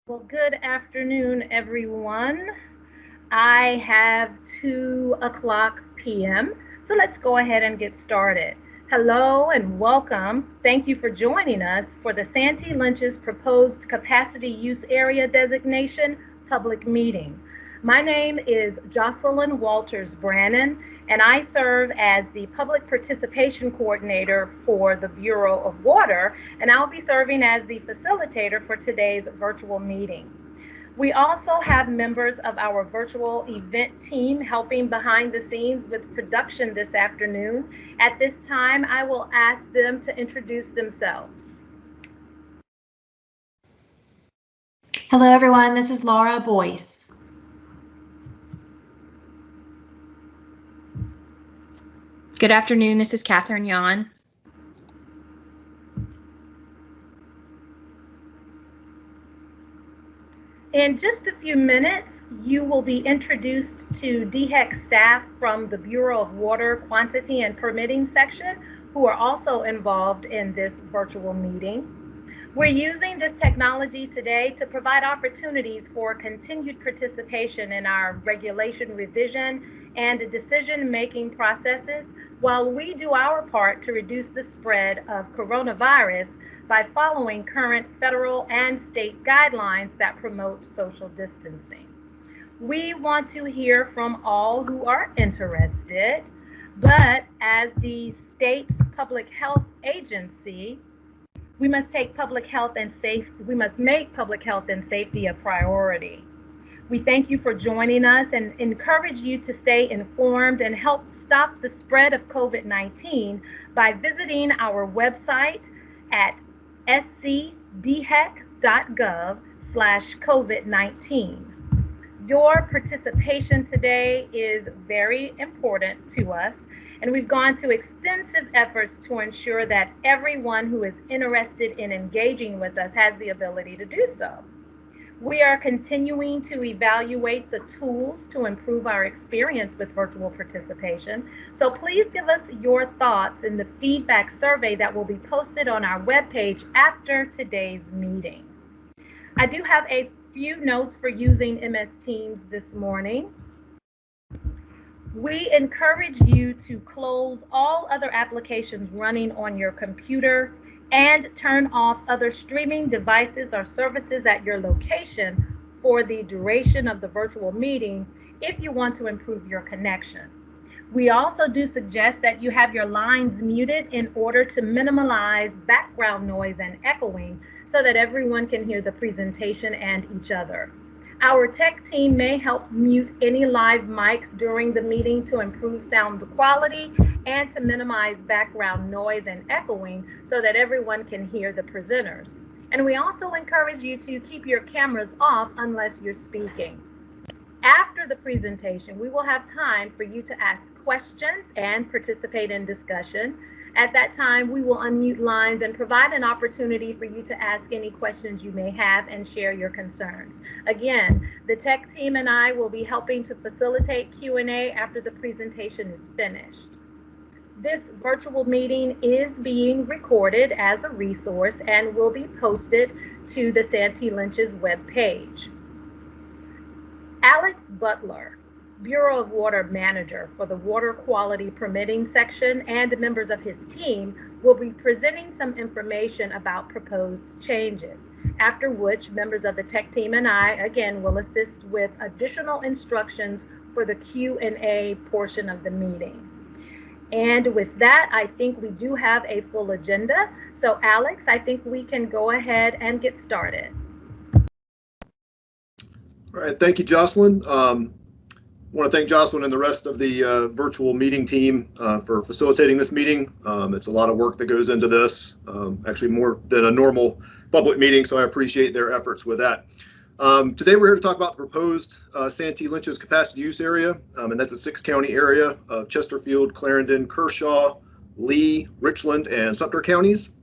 Well, good afternoon, everyone. I have 2 o'clock p.m., so let's go ahead and get started. Hello and welcome. Thank you for joining us for the Santee Lynches proposed capacity use area designation public meeting. My name is Jocelyn Walters Brannon, and I serve as the Public Participation Coordinator for the Bureau of Water, and I'll be serving as the facilitator for today's virtual meeting. We also have members of our virtual event team helping behind the scenes with production this afternoon. At this time, I will ask them to introduce themselves. Hello, everyone. This is Laura Boyce. Good afternoon. This is Catherine Yan. In just a few minutes, you will be introduced to DHEC staff from the Bureau of Water Quantity and Permitting section who are also involved in this virtual meeting. We're using this technology today to provide opportunities for continued participation in our regulation revision and decision-making processes while we do our part to reduce the spread of coronavirus by following current federal and state guidelines that promote social distancing. We want to hear from all who are interested, but as the state's public health agency, we must make public health and safety a priority. We thank you for joining us and encourage you to stay informed and help stop the spread of COVID-19 by visiting our website at scdhec.gov/COVID-19. Your participation today is very important to us, and we've gone to extensive efforts to ensure that everyone who is interested in engaging with us has the ability to do so. We are continuing to evaluate the tools to improve our experience with virtual participation, so please give us your thoughts in the feedback survey that will be posted on our webpage after today's meeting. I do have a few notes for using MS Teams this morning. We encourage you to close all other applications running on your computer and turn off other streaming devices or services at your location for the duration of the virtual meeting if you want to improve your connection. We also do suggest that you have your lines muted in order to minimize background noise and echoing so that everyone can hear the presentation and each other. Our tech team may help mute any live mics during the meeting to improve sound quality and to minimize background noise and echoing so that everyone can hear the presenters. And we also encourage you to keep your cameras off unless you're speaking. After the presentation, we will have time for you to ask questions and participate in discussion. At that time, we will unmute lines and provide an opportunity for you to ask any questions you may have and share your concerns. Again, the tech team and I will be helping to facilitate Q&A after the presentation is finished. This virtual meeting is being recorded as a resource and will be posted to the Santee Lynches webpage. Alex Butler, Bureau of Water Manager for the Water Quality Permitting section, and members of his team will be presenting some information about proposed changes, after which members of the tech team and I, again, will assist with additional instructions for the Q&A portion of the meeting. And with that, I think we do have a full agenda. So Alex, I think we can go ahead and get started. All right, thank you, Jocelyn. I want to thank Jocelyn and the rest of the virtual meeting team for facilitating this meeting. It's a lot of work that goes into this, actually more than a normal public meeting, so I appreciate their efforts with that. Today we're here to talk about the proposed Santee Lynches capacity use area, and that's a 6-county area of Chesterfield, Clarendon, Kershaw, Lee, Richland, and Sumter counties.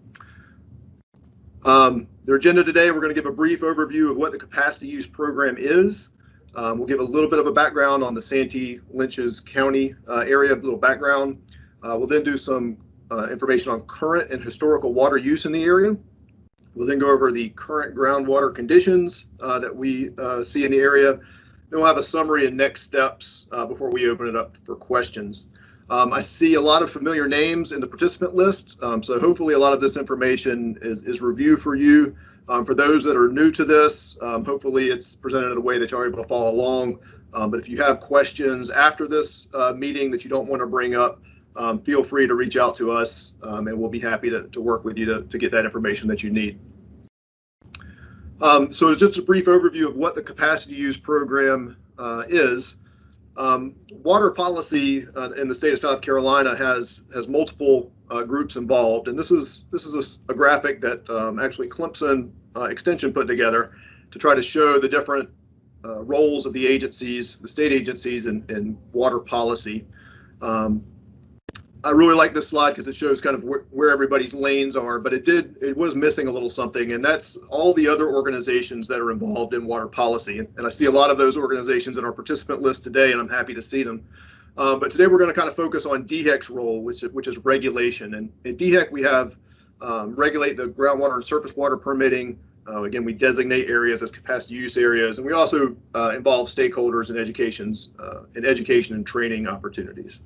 Their agenda today, we're going to give a brief overview of what the capacity use program is. We'll give a little bit of a background on the Santee Lynches County area, a little background. We'll then do some information on current and historical water use in the area. We'll then go over the current groundwater conditions that we see in the area. Then we'll have a summary and next steps before we open it up for questions. I see a lot of familiar names in the participant list, so hopefully a lot of this information is review for you. For those that are new to this, hopefully it's presented in a way that you're able to follow along. But if you have questions after this meeting that you don't want to bring up, feel free to reach out to us, and we'll be happy to work with you to get that information that you need. So just a brief overview of what the capacity use program is. Water policy in the state of South Carolina has multiple groups involved, and this is a graphic that actually Clemson Extension put together to try to show the different roles of the agencies, the state agencies in water policy. I really like this slide because it shows kind of where everybody's lanes are, but it was missing a little something, and that's all the other organizations that are involved in water policy. And I see a lot of those organizations in our participant list today, and I'm happy to see them. But today we're going to kind of focus on DHEC's role, which is regulation. And in DHEC we have regulate the groundwater and surface water permitting. Again, we designate areas as capacity use areas, and we also involve stakeholders in education and training opportunities.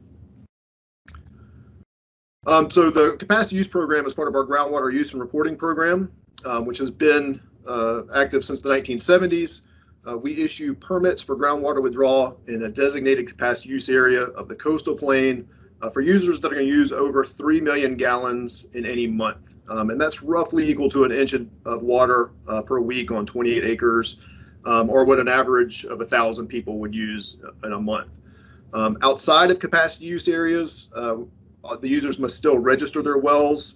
So the capacity use program is part of our groundwater use and reporting program, which has been active since the 1970s. We issue permits for groundwater withdrawal in a designated capacity use area of the coastal plain for users that are going to use over 3 million gallons in any month. And that's roughly equal to an inch of water per week on 28 acres, or what an average of 1,000 people would use in a month. Outside of capacity use areas, the users must still register their wells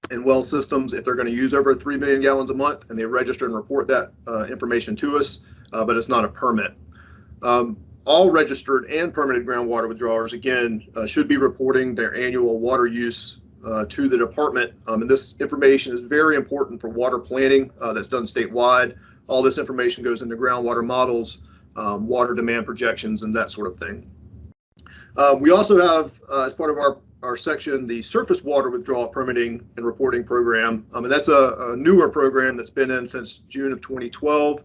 and well systems if they're going to use over 3 million gallons a month, and they register and report that information to us, but it's not a permit. All registered and permitted groundwater withdrawers, again, should be reporting their annual water use to the department, and this information is very important for water planning that's done statewide. All this information goes into groundwater models, water demand projections, and that sort of thing. We also have, as part of our section, the surface water withdrawal permitting and reporting program, and that's a newer program that's been in since June of 2012.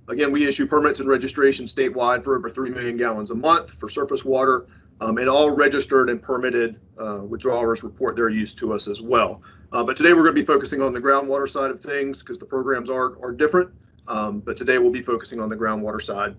Again, we issue permits and registration statewide for over 3 million gallons a month for surface water, and all registered and permitted withdrawers report their use to us as well. But today we're going to be focusing on the groundwater side of things because the programs are different, but today we'll be focusing on the groundwater side.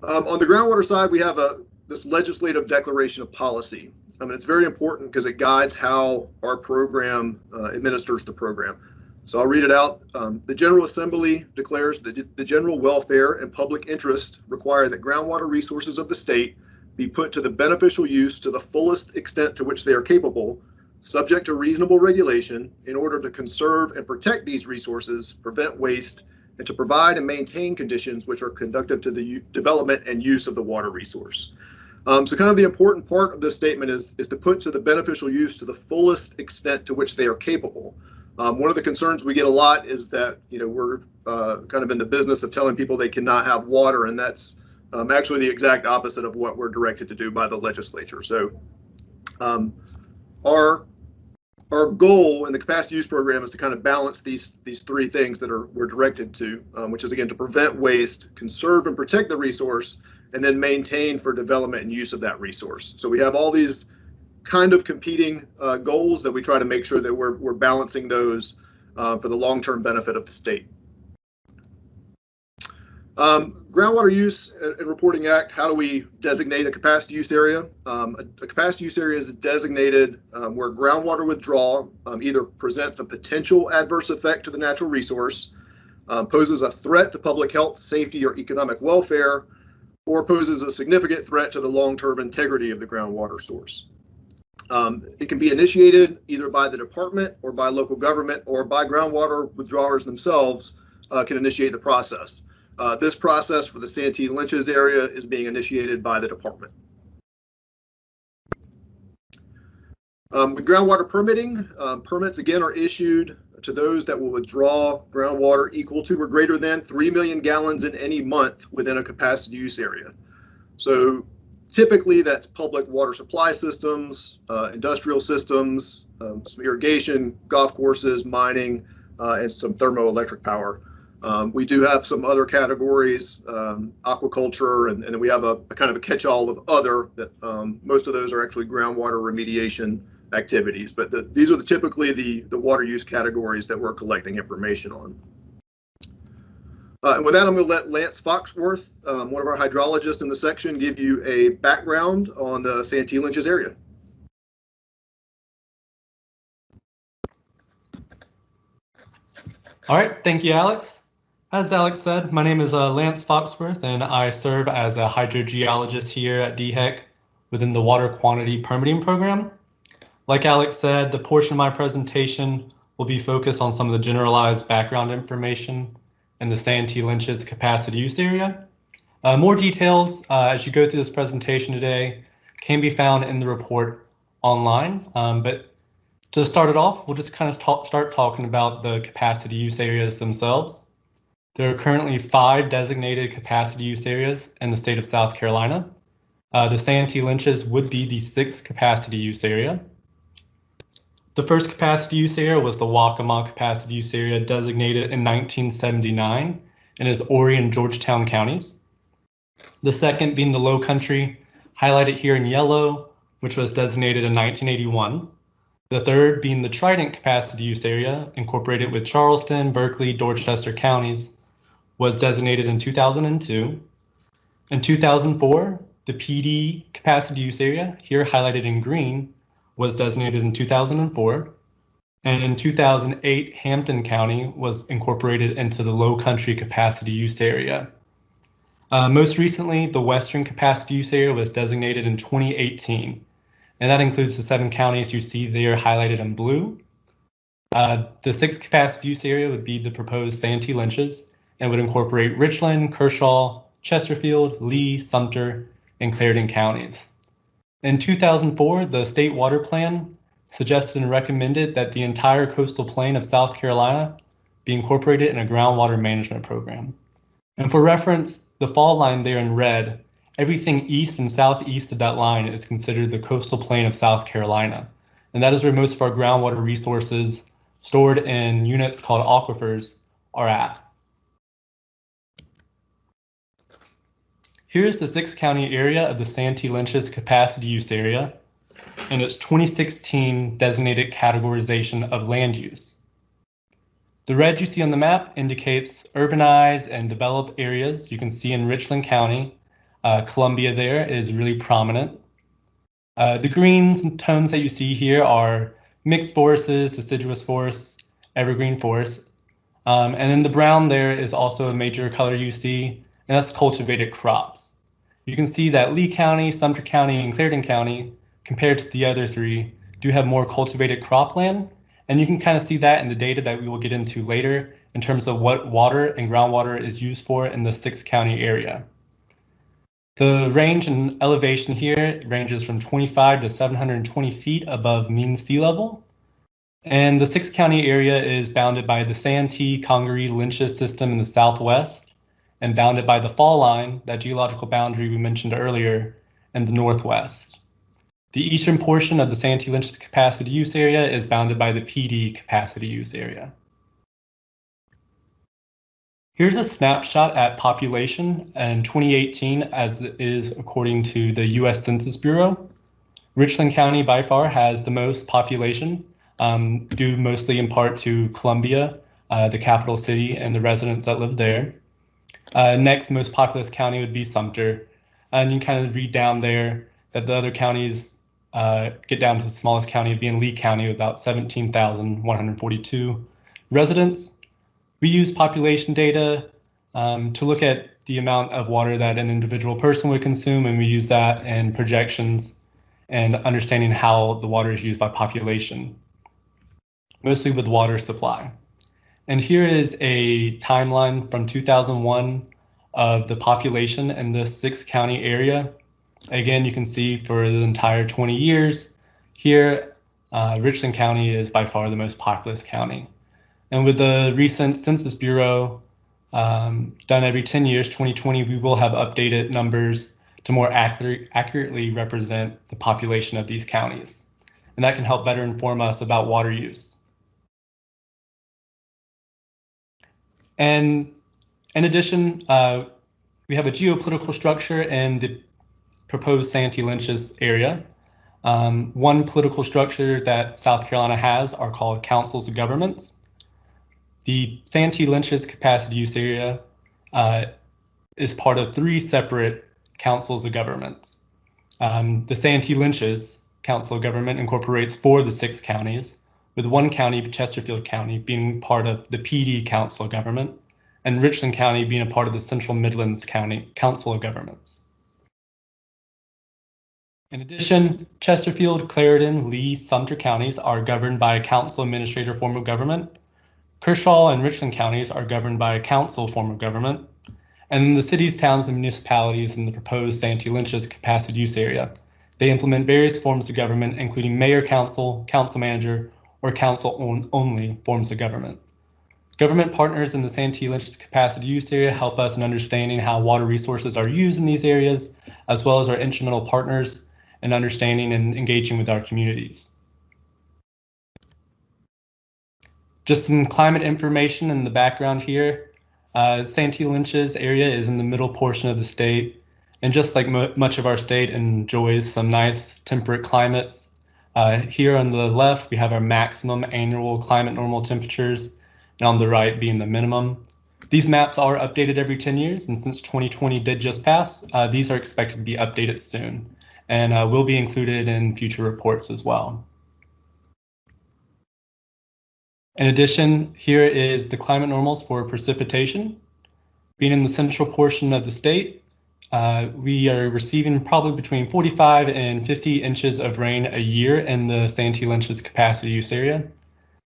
On the groundwater side, we have this legislative declaration of policy. I mean, it's very important because it guides how our program administers the program. So I'll read it out. The General Assembly declares that the general welfare and public interest require that groundwater resources of the state be put to the beneficial use to the fullest extent to which they are capable, subject to reasonable regulation, in order to conserve and protect these resources, prevent waste, and to provide and maintain conditions which are conducive to the development and use of the water resource. So kind of the important part of this statement is to put to the beneficial use to the fullest extent to which they are capable. One of the concerns we get a lot is that, we're kind of in the business of telling people they cannot have water, and that's actually the exact opposite of what we're directed to do by the legislature. So our goal in the capacity use program is to kind of balance these three things that we're directed to, which is, again, to prevent waste, conserve and protect the resource, and then maintain for development and use of that resource. So we have all these kind of competing goals that we try to make sure that we're balancing those for the long-term benefit of the state. Groundwater Use and Reporting Act, how do we designate a capacity use area? A capacity use area is designated where groundwater withdrawal either presents a potential adverse effect to the natural resource, poses a threat to public health, safety, or economic welfare, or poses a significant threat to the long-term integrity of the groundwater source. It can be initiated either by the department or by local government or by groundwater withdrawers themselves can initiate the process. This process for the Santee Lynches area is being initiated by the department. With groundwater permitting, permits again are issued to those that will withdraw groundwater equal to or greater than 3 million gallons in any month within a capacity use area. So Typically, that's public water supply systems, industrial systems, some irrigation, golf courses, mining, and some thermoelectric power. We do have some other categories, aquaculture, and then we have a kind of a catch-all of other that most of those are actually groundwater remediation activities. But these are typically the water use categories that we're collecting information on. And with that, I'm going to let Lance Foxworth, one of our hydrologists in the section, give you a background on the Santee Lynches area. All right, thank you, Alex. As Alex said, my name is Lance Foxworth, and I serve as a hydrogeologist here at DHEC within the Water Quantity Permitting Program. Like Alex said, the portion of my presentation will be focused on some of the generalized background information in the Santee Lynches capacity use area. More details as you go through this presentation today can be found in the report online, but to start it off, we'll just kind of start talking about the capacity use areas themselves. There are currently 5 designated capacity use areas in the state of South Carolina. The Santee Lynches would be the 6th capacity use area. The first capacity use area was the Waccamaw capacity use area, designated in 1979 and is Horry and Georgetown counties. The second being the Low Country, highlighted here in yellow, which was designated in 1981. The third being the Trident capacity use area, incorporated with Charleston, Berkeley, Dorchester counties, was designated in 2002. In 2004, the PD capacity use area, here highlighted in green, was designated in 2004. And in 2008, Hampton County was incorporated into the Low Country capacity use area. Most recently, the Western capacity use area was designated in 2018, and that includes the 7 counties you see there highlighted in blue. The 6th capacity use area would be the proposed Santee Lynches and would incorporate Richland, Kershaw, Chesterfield, Lee, Sumter, and Clarendon counties. In 2004, the State Water Plan suggested and recommended that the entire coastal plain of South Carolina be incorporated in a groundwater management program. And for reference, the fall line there in red, everything east and southeast of that line is considered the coastal plain of South Carolina. And that is where most of our groundwater resources stored in units called aquifers are at. Here's the 6-county area of the Santee Lynches capacity use area and its 2016 designated categorization of land use. The red you see on the map indicates urbanized and developed areas. You can see in Richland County, Columbia there is really prominent. The greens and tones that you see here are mixed forests, deciduous forests, evergreen forests. And then the brown there is also a major color you see, and that's cultivated crops. You can see that Lee County, Sumter County, and Clarendon County, compared to the other 3, do have more cultivated cropland, and you can kind of see that in the data that we will get into later in terms of what water and groundwater is used for in the 6-county area. The range and elevation here ranges from 25 to 720 feet above mean sea level, and the 6-county area is bounded by the Santee, Congaree, Lynches system in the southwest, and bounded by the fall line, that geological boundary we mentioned earlier, in the northwest. The eastern portion of the Santee Lynches capacity use area is bounded by the PD capacity use area. Here's a snapshot at population in 2018 as it is according to the US Census Bureau. Richland County by far has the most population, due mostly in part to Columbia, the capital city, and the residents that live there. Next most populous county would be Sumter. And you kind of read down there that the other counties get down to the smallest county being Lee County with about 17,142 residents. We use population data to look at the amount of water that an individual person would consume, and we use that in projections and understanding how the water is used by population, mostly with water supply. And here is a timeline from 2001 of the population in this 6-county area. Again, you can see for the entire 20 years here, Richland County is by far the most populous county. And with the recent Census Bureau done every 10 years, 2020, we will have updated numbers to more accurately represent the population of these counties. And that can help better inform us about water use. And in addition, we have a geopolitical structure in the proposed Santee Lynches area. One political structure that South Carolina has are called councils of governments. The Santee Lynches capacity use area is part of 3 separate councils of governments. The Santee Lynches Council of Government incorporates 4 of the 6 counties, with one county, Chesterfield County, being part of the PD Council of Government, and Richland County being a part of the Central Midlands County Council of Governments. In addition, Chesterfield, Clarendon, Lee, Sumter counties are governed by a council administrator form of government. Kershaw and Richland counties are governed by a council form of government. And the cities, towns, and municipalities in the proposed Santee Lynches capacity use area, they implement various forms of government, including mayor, council, council manager, or council-only forms of government. Government partners in the Santee Lynches capacity use area help us in understanding how water resources are used in these areas, as well as our instrumental partners in understanding and engaging with our communities. Just some climate information in the background here. Santee Lynches area is in the middle portion of the state, and just like much of our state, enjoys some nice temperate climates. Here on the left, we have our maximum annual climate normal temperatures, and on the right being the minimum. These maps are updated every 10 years, and since 2020 did just pass, these are expected to be updated soon, and will be included in future reports as well. In addition, here is the climate normals for precipitation. Being in the central portion of the state, we are receiving probably between 45 and 50 inches of rain a year in the Santee Lynches capacity use area.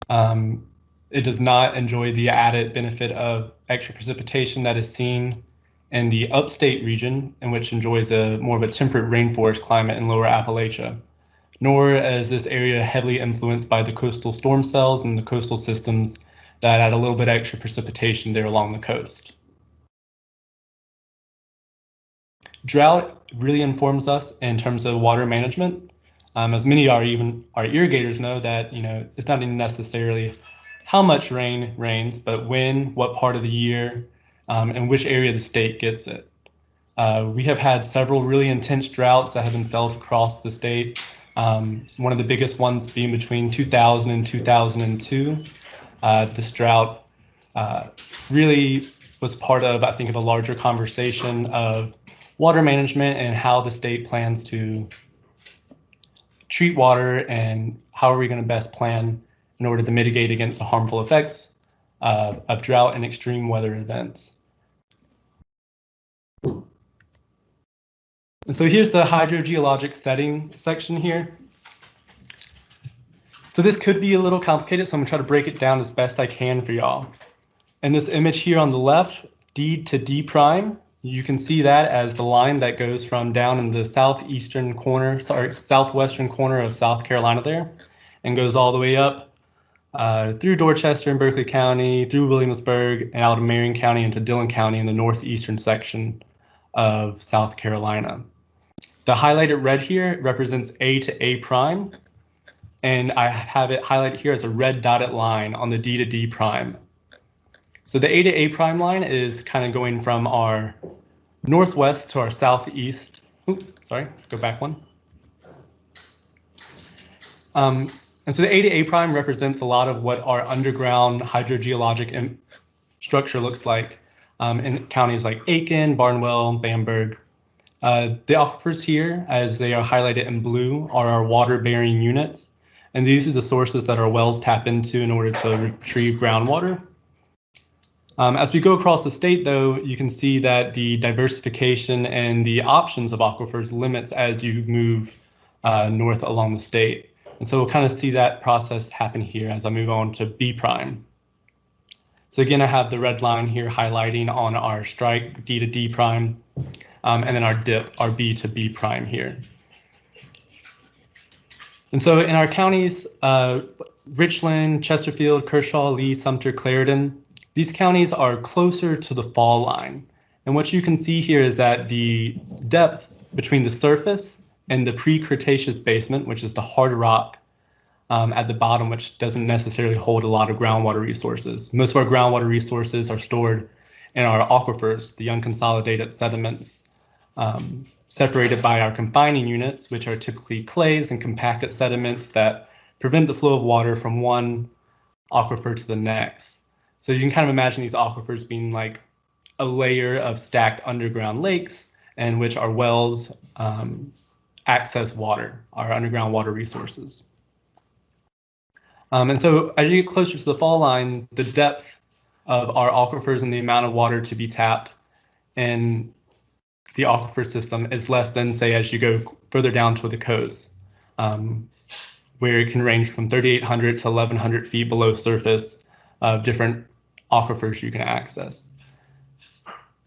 It does not enjoy the added benefit of extra precipitation that is seen in the upstate region, in which enjoys more of a temperate rainforest climate in lower Appalachia, nor is this area heavily influenced by the coastal storm cells and the coastal systems that add a little bit extra precipitation there along the coast. Drought really informs us in terms of water management. As many our irrigators know that, it's not even necessarily how much rain rains, but when, what part of the year, and which area of the state gets it. We have had several really intense droughts that have been felt across the state. One of the biggest ones being between 2000 and 2002. This drought really was part of, I think, of a larger conversation of water management and how the state plans to treat water and how are we going to best plan in order to mitigate against the harmful effects of drought and extreme weather events. And so here's the hydrogeologic setting section here. So this could be a little complicated, so I'm gonna try to break it down as best I can for y'all. In this image here on the left, D to D prime, you can see that as the line that goes from down in the southwestern corner of South Carolina there, and goes all the way up through Dorchester and Berkeley County, through Williamsburg, and out of Marion County into Dillon County in the northeastern section of South Carolina. The highlighted red here represents A to A prime, and I have it highlighted here as a red dotted line on the D to D prime. So the A to A prime line is kind of going from our northwest to our southeast. Oops, sorry, go back one. And so the A to A prime represents a lot of what our underground hydrogeologic structure looks like in counties like Aiken, Barnwell, Bamberg. The aquifers here, as they are highlighted in blue, are our water-bearing units. And these are the sources that our wells tap into in order to retrieve groundwater. As we go across the state, though, you can see that the diversification and the options of aquifers limits as you move north along the state. And so we'll kind of see that process happen here as I move on to B prime. So again, I have the red line here highlighting on our strike D to D prime, and then our dip, our B to B prime here. And so in our counties, Richland, Chesterfield, Kershaw, Lee, Sumter, Clarendon, these counties are closer to the fall line. And what you can see here is that the depth between the surface and the pre-Cretaceous basement, which is the hard rock at the bottom, which doesn't necessarily hold a lot of groundwater resources. Most of our groundwater resources are stored in our aquifers, the unconsolidated sediments, separated by our confining units, which are typically clays and compacted sediments that prevent the flow of water from one aquifer to the next. So you can kind of imagine these aquifers being like a layer of stacked underground lakes in which our wells access water, our underground water resources. And so as you get closer to the fall line, the depth of our aquifers and the amount of water to be tapped in the aquifer system is less than, say, as you go further down to the coast, where it can range from 3,800 to 1,100 feet below surface of different aquifers you can access.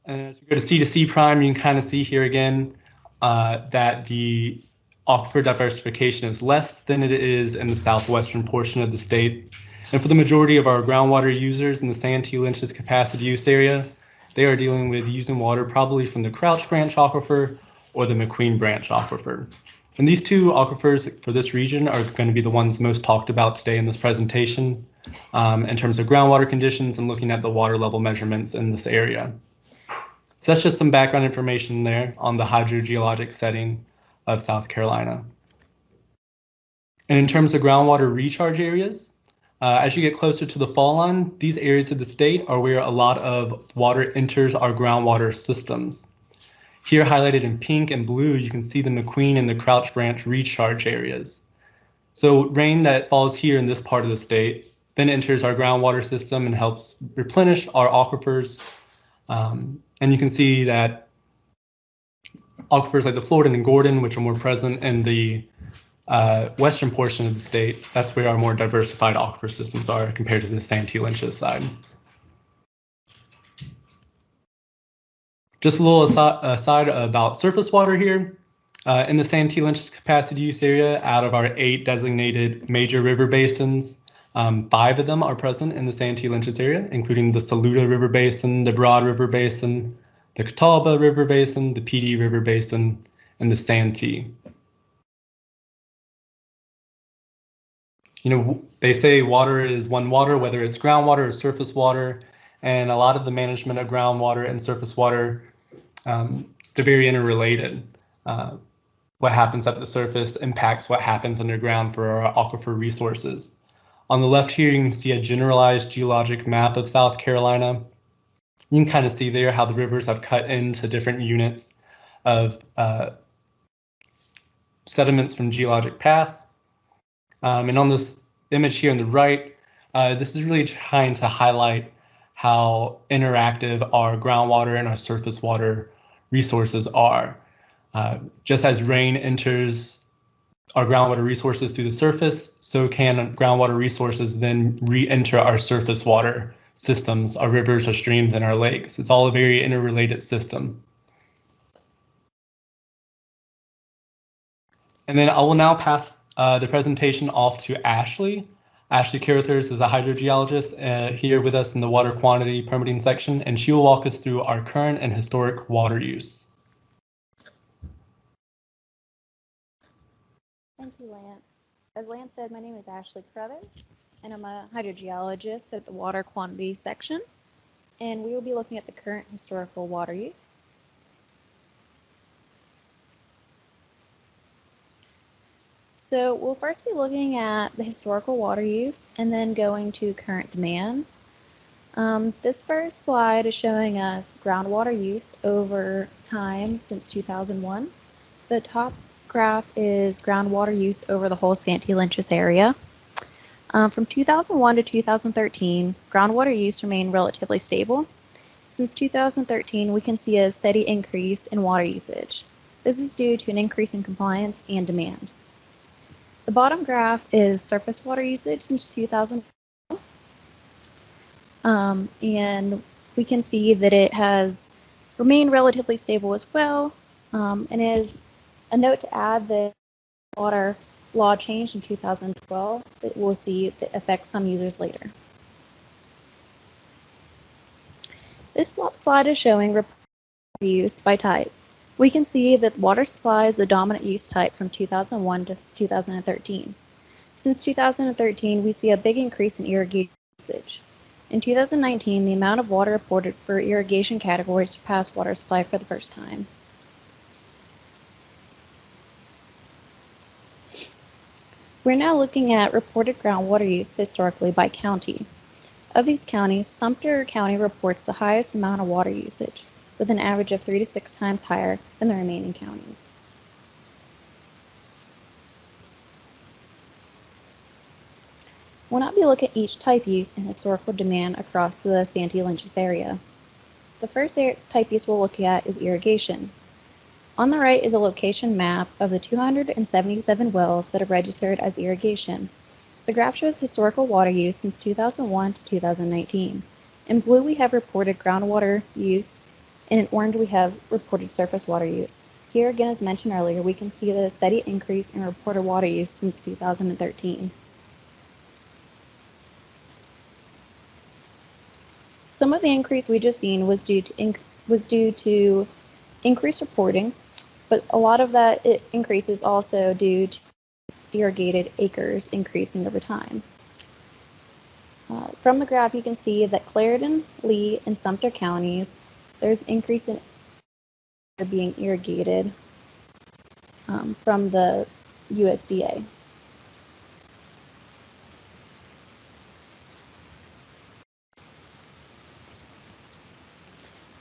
And as you go to C prime, you can kind of see here again that the aquifer diversification is less than it is in the southwestern portion of the state. And for the majority of our groundwater users in the Santee Lynches capacity use area, they are dealing with using water probably from the Crouch Branch aquifer or the McQueen Branch aquifer. And these two aquifers for this region are going to be the ones most talked about today in this presentation in terms of groundwater conditions and looking at the water level measurements in this area. So that's just some background information there on the hydrogeologic setting of South Carolina. And in terms of groundwater recharge areas, as you get closer to the fall line, these areas of the state are where a lot of water enters our groundwater systems. Here highlighted in pink and blue, you can see the McQueen and the Crouch Branch recharge areas. So rain that falls here in this part of the state then enters our groundwater system and helps replenish our aquifers. And you can see that aquifers like the Florida and Gordon, which are more present in the western portion of the state, that's where our more diversified aquifer systems are compared to the Santee Lynches side. Just a little aside about surface water here. In the Santee Lynches capacity use area, out of our 8 designated major river basins, 5 of them are present in the Santee Lynches area, including the Saluda River Basin, the Broad River Basin, the Catawba River Basin, the PD River Basin, and the Santee. You know, they say water is one water, whether it's groundwater or surface water, and a lot of the management of groundwater and surface water, they're very interrelated. What happens at the surface impacts what happens underground for our aquifer resources. On the left here, you can see a generalized geologic map of South Carolina. You can kind of see there how the rivers have cut into different units of sediments from geologic past. And on this image here on the right, this is really trying to highlight how interactive our groundwater and our surface water resources are. Just as rain enters our groundwater resources through the surface, so can groundwater resources then re-enter our surface water systems, our rivers, our streams, and our lakes. It's all a very interrelated system. And then I will now pass the presentation off to Ashley. Ashley Carruthers is a hydrogeologist here with us in the water quantity permitting section, and she will walk us through our current and historic water use. Thank you, Lance. As Lance said, my name is Ashley Carruthers, and I'm a hydrogeologist at the water quantity section, and we will be looking at the current historical water use. So we'll first be looking at the historical water use and then going to current demands. This first slide is showing us groundwater use over time since 2001. The top graph is groundwater use over the whole Santee Lynches area. From 2001 to 2013, groundwater use remained relatively stable. Since 2013, we can see a steady increase in water usage. This is due to an increase in compliance and demand. The bottom graph is surface water usage since 2000. And we can see that it has remained relatively stable as well. And is a note to add that water law changed in 2012 that we'll see that affects some users later. This slide is showing use by type, We can see that water supply is the dominant use type from 2001 to 2013. Since 2013, we see a big increase in irrigation usage. In 2019, the amount of water reported for irrigation categories surpassed water supply for the first time. We're now looking at reported groundwater use historically by county. Of these counties, Sumter County reports the highest amount of water usage, with an average of 3 to 6 times higher than the remaining counties. We'll now be looking at each type use and historical demand across the Santee Lynches area. The first type use we'll look at is irrigation. On the right is a location map of the 277 wells that are registered as irrigation. The graph shows historical water use since 2001 to 2019. In blue, we have reported groundwater use, and in orange, we have reported surface water use. Here, again, as mentioned earlier, we can see the steady increase in reported water use since 2013. Some of the increase we just seen was due to increased reporting, but a lot of that increase is also due to irrigated acres increasing over time. From the graph, you can see that Clarendon, Lee, and Sumter counties, there's increase in being irrigated from the USDA.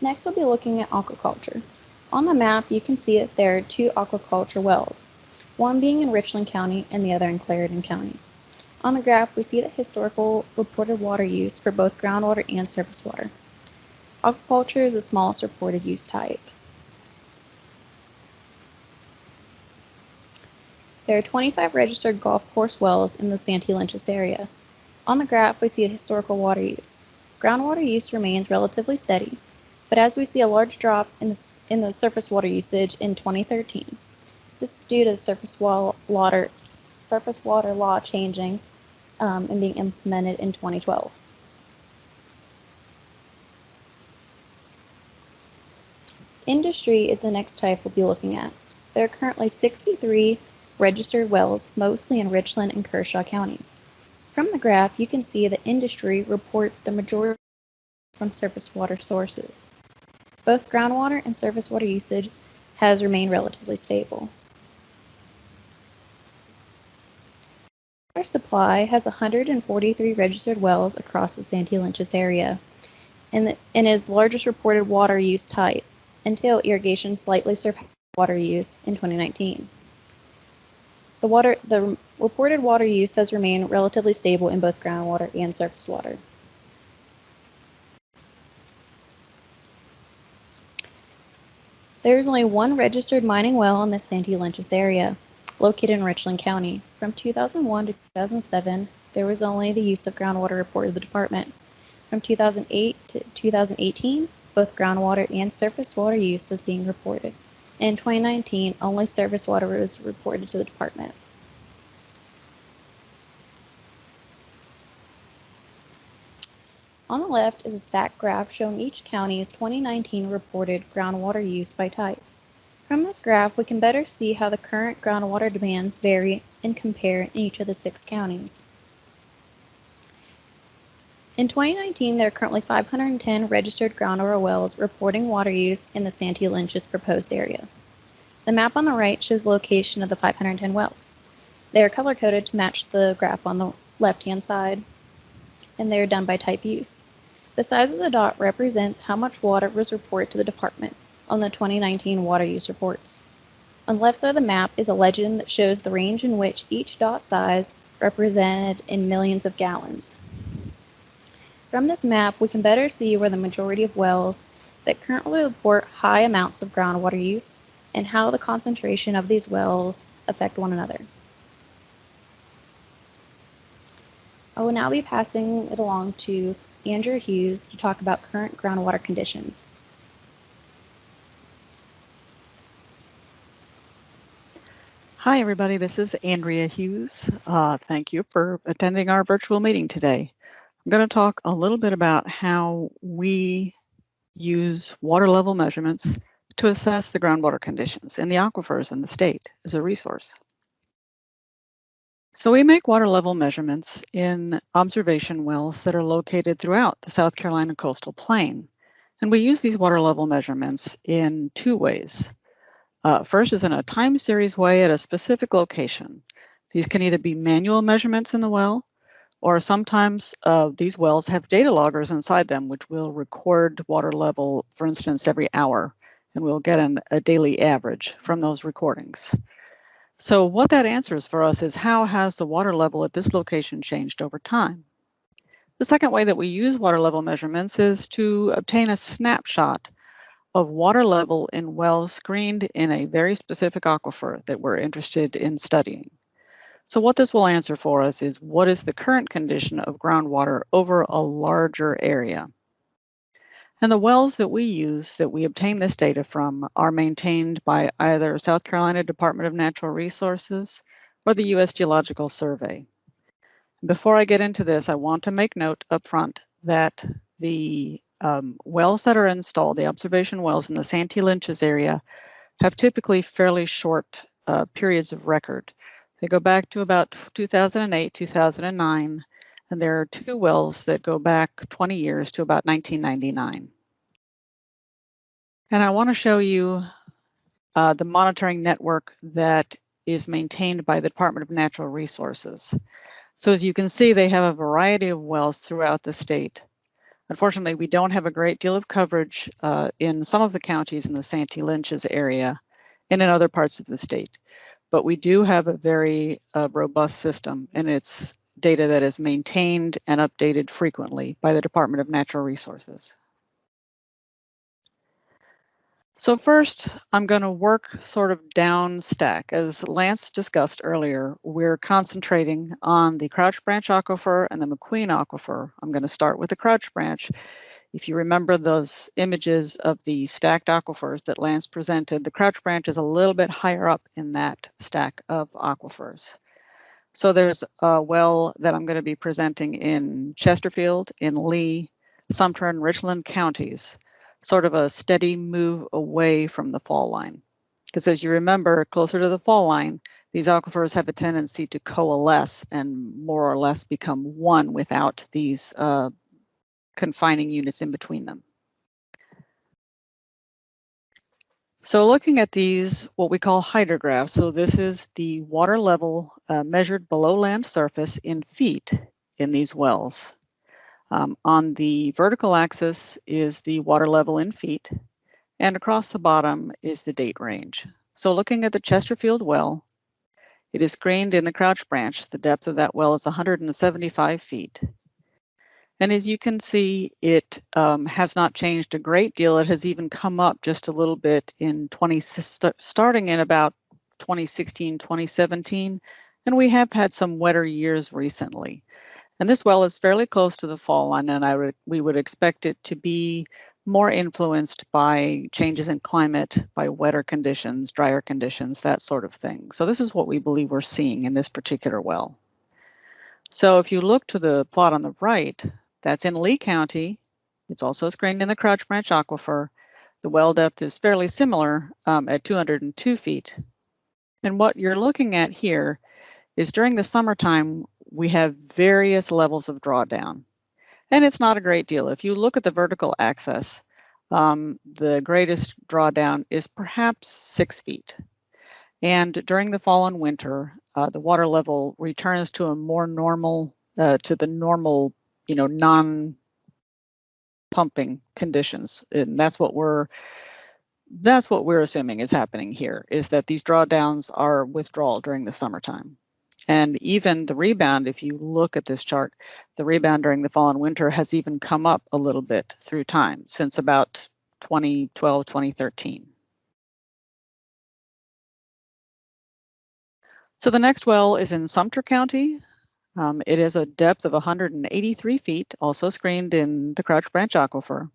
Next, we'll be looking at aquaculture. On the map, you can see that there are 2 aquaculture wells, one being in Richland County and the other in Clarendon County. On the graph, we see the historical reported water use for both groundwater and surface water. Aquaculture is the smallest reported use type. There are 25 registered golf course wells in the Santee Lynches area. On the graph, we see the historical water use. Groundwater use remains relatively steady, but as we see a large drop in the surface water usage in 2013. This is due to the surface water law changing and being implemented in 2012. Industry is the next type we'll be looking at. There are currently 63 registered wells, mostly in Richland and Kershaw counties. From the graph, you can see that industry reports the majority from surface water sources. Both groundwater and surface water usage has remained relatively stable. Water supply has 143 registered wells across the Santee Lynches area and is the largest reported water use type until irrigation slightly surpassed water use in 2019. The reported water use has remained relatively stable in both groundwater and surface water. There is only one registered mining well in the Santee Lynches area, located in Richland County. From 2001 to 2007, there was only the use of groundwater reported to the department. From 2008 to 2018, both groundwater and surface water use was being reported. In 2019, only surface water was reported to the department. On the left is a stacked graph showing each county's 2019 reported groundwater use by type. From this graph, we can better see how the current groundwater demands vary and compare in each of the 6 counties. In 2019, there are currently 510 registered groundwater wells reporting water use in the Santee Lynches proposed area. The map on the right shows the location of the 510 wells. They are color-coded to match the graph on the left-hand side, and they are done by type use. The size of the dot represents how much water was reported to the department on the 2019 water use reports. On the left side of the map is a legend that shows the range in which each dot size represented in millions of gallons. From this map, we can better see where the majority of wells that currently report high amounts of groundwater use and how the concentration of these wells affect one another. I will now be passing it along to Andrew Hughes to talk about current groundwater conditions. Hi, everybody. This is Andrea Hughes. Thank you for attending our virtual meeting today. I'm going to talk a little bit about how we use water level measurements to assess the groundwater conditions in the aquifers in the state as a resource. So we make water level measurements in observation wells that are located throughout the South Carolina coastal plain. And we use these water level measurements in two ways. First is in a time series way at a specific location. These can either be manual measurements in the well, or sometimes these wells have data loggers inside them, which will record water level, for instance, every hour, and we'll get a daily average from those recordings. So what that answers for us is how has the water level at this location changed over time? The second way that we use water level measurements is to obtain a snapshot of water level in wells screened in a very specific aquifer that we're interested in studying. So what this will answer for us is what is the current condition of groundwater over a larger area? And the wells that we use, that we obtain this data from, are maintained by either South Carolina Department of Natural Resources or the U.S. Geological Survey. Before I get into this, I want to make note up front that the wells that are installed, the observation wells in the Santee Lynches area, have typically fairly short periods of record. They go back to about 2008, 2009, and there are two wells that go back 20 years to about 1999. And I want to show you the monitoring network that is maintained by the Department of Natural Resources. So as you can see, they have a variety of wells throughout the state. Unfortunately, we don't have a great deal of coverage in some of the counties in the Santee Lynches area and in other parts of the state. But we do have a very robust system, and it's data that is maintained and updated frequently by the Department of Natural Resources. So first, I'm going to work sort of down stack. As Lance discussed earlier, we're concentrating on the Crouch Branch Aquifer and the McQueen Aquifer. I'm going to start with the Crouch Branch. If you remember those images of the stacked aquifers that Lance presented, the Crouch Branch is a little bit higher up in that stack of aquifers. So there's a well that I'm going to be presenting in Chesterfield, in Lee, Sumter, and Richland counties, sort of a steady move away from the fall line. Because as you remember, closer to the fall line, these aquifers have a tendency to coalesce and more or less become one without these confining units in between them. So looking at these, what we call hydrographs, so this is the water level measured below land surface in feet in these wells. On the vertical axis is the water level in feet, and across the bottom is the date range. So looking at the Chesterfield well, it is screened in the Crouch Branch. The depth of that well is 175 feet. And as you can see, it has not changed a great deal. It has even come up just a little bit in starting in about 2016, 2017, and we have had some wetter years recently. And this well is fairly close to the fall line, and we would expect it to be more influenced by changes in climate, by wetter conditions, drier conditions, that sort of thing. So this is what we believe we're seeing in this particular well. So if you look to the plot on the right, that's in Lee County. It's also screened in the Crouch Branch Aquifer. The well depth is fairly similar at 202 feet. And what you're looking at here is during the summertime, we have various levels of drawdown. And it's not a great deal. If you look at the vertical axis, the greatest drawdown is perhaps 6 feet. And during the fall and winter, the water level returns to a more normal, to the normal, non-pumping conditions. And that's what we're assuming is happening here, is that these drawdowns are withdrawal during the summertime. And even the rebound, if you look at this chart, the rebound during the fall and winter has even come up a little bit through time since about 2012, 2013. So the next well is in Sumter County. It is a depth of 183 feet, also screened in the Crouch Branch Aquifer.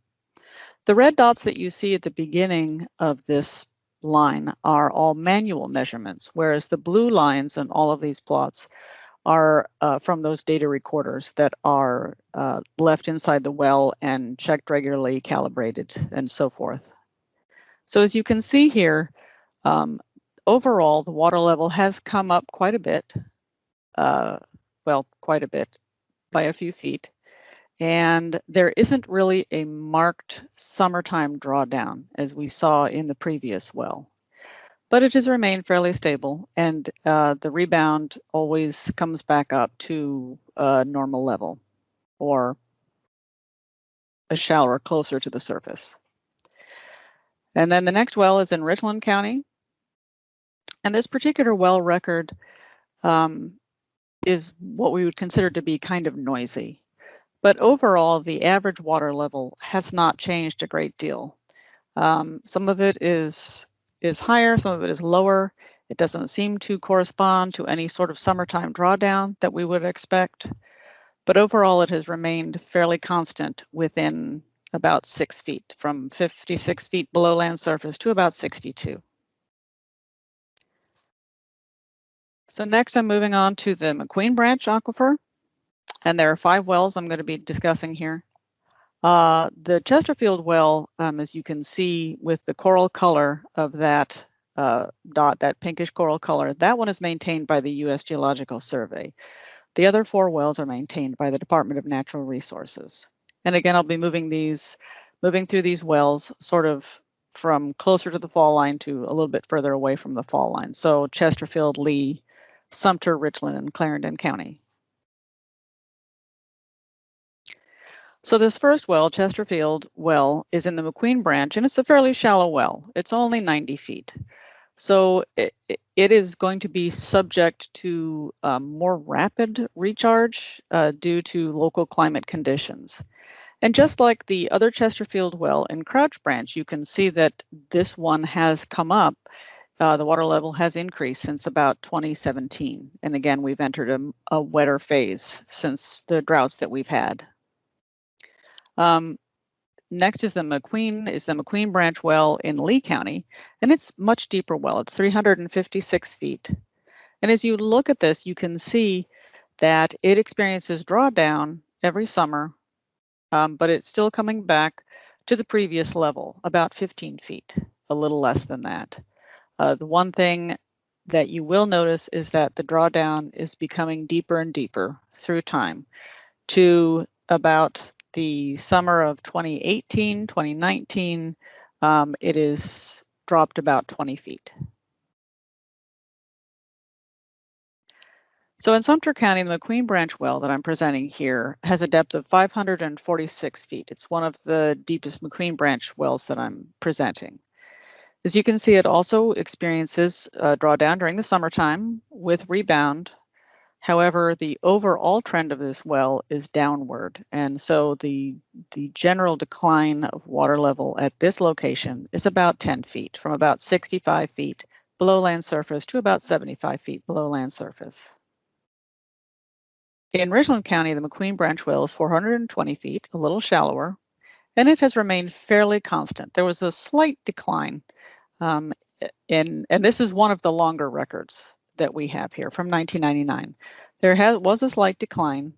The red dots that you see at the beginning of this line are all manual measurements, whereas the blue lines on all of these plots are from those data recorders that are left inside the well and checked regularly, calibrated, and so forth. So as you can see here, overall, the water level has come up quite a bit, quite a bit, by a few feet. And there isn't really a marked summertime drawdown as we saw in the previous well. But it has remained fairly stable, and the rebound always comes back up to a normal level or a shallower closer to the surface. And then the next well is in Richland County. And this particular well record is what we would consider to be kind of noisy. But overall, the average water level has not changed a great deal. Some of it is higher, some of it is lower. It doesn't seem to correspond to any sort of summertime drawdown that we would expect. But overall, it has remained fairly constant within about 6 feet, from 56 feet below land surface to about 62. So next, I'm moving on to the McQueen Branch Aquifer, and there are 5 wells I'm going to be discussing here. The Chesterfield well, as you can see with the coral color of that dot, that pinkish coral color, that one is maintained by the U.S. Geological Survey. The other 4 wells are maintained by the Department of Natural Resources. And again, I'll be moving through these wells sort of from closer to the fall line to a little bit further away from the fall line. So Chesterfield, Lee, Sumter, Richland, and Clarendon County. So this first well, Chesterfield well, is in the McQueen Branch, and it's a fairly shallow well. It's only 90 feet. So it is going to be subject to more rapid recharge due to local climate conditions. And just like the other Chesterfield well in Crouch Branch, you can see that this one has come up. The water level has increased since about 2017. And again, we've entered a wetter phase since the droughts that we've had. Next is the McQueen Branch well in Lee County, and it's much deeper well. It's 356 feet. And as you look at this, you can see that it experiences drawdown every summer, but it's still coming back to the previous level, about 15 feet, a little less than that. The one thing that you will notice is that the drawdown is becoming deeper and deeper through time to about the summer of 2018, 2019, it is dropped about 20 feet. So in Sumter County, the McQueen Branch well that I'm presenting here has a depth of 546 feet. It's one of the deepest McQueen Branch wells that I'm presenting. As you can see, it also experiences drawdown during the summertime with rebound. However, the overall trend of this well is downward, and so the general decline of water level at this location is about 10 feet, from about 65 feet below land surface to about 75 feet below land surface. In Richland County, the McQueen Branch well is 420 feet, a little shallower, and it has remained fairly constant. There was a slight decline, and this is one of the longer records that we have here from 1999. There was a slight decline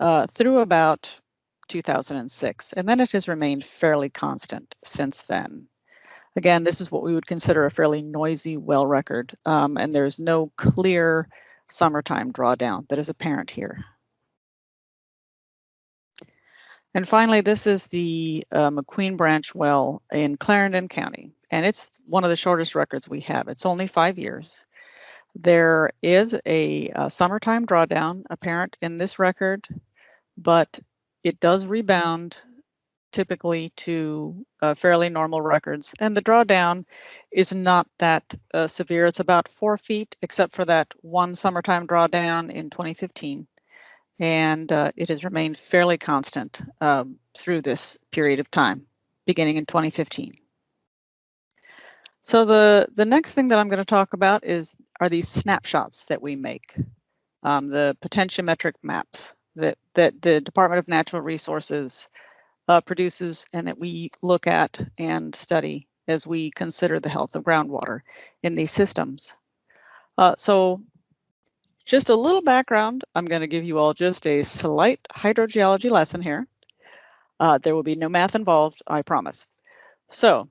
through about 2006, and then it has remained fairly constant since then. Again, this is what we would consider a fairly noisy well record, and there's no clear summertime drawdown that is apparent here. And finally, this is the McQueen Branch well in Clarendon County, and it's one of the shortest records we have. It's only 5 years. There is a summertime drawdown apparent in this record, but it does rebound typically to fairly normal records. And the drawdown is not that severe. It's about 4 feet, except for that one summertime drawdown in 2015. And it has remained fairly constant through this period of time, beginning in 2015. So the next thing that I'm going to talk about are these snapshots that we make, the potentiometric maps that the Department of Natural Resources produces and that we look at and study as we consider the health of groundwater in these systems. So just a little background, I'm going to give you all just a slight hydrogeology lesson here. There will be no math involved, I promise. So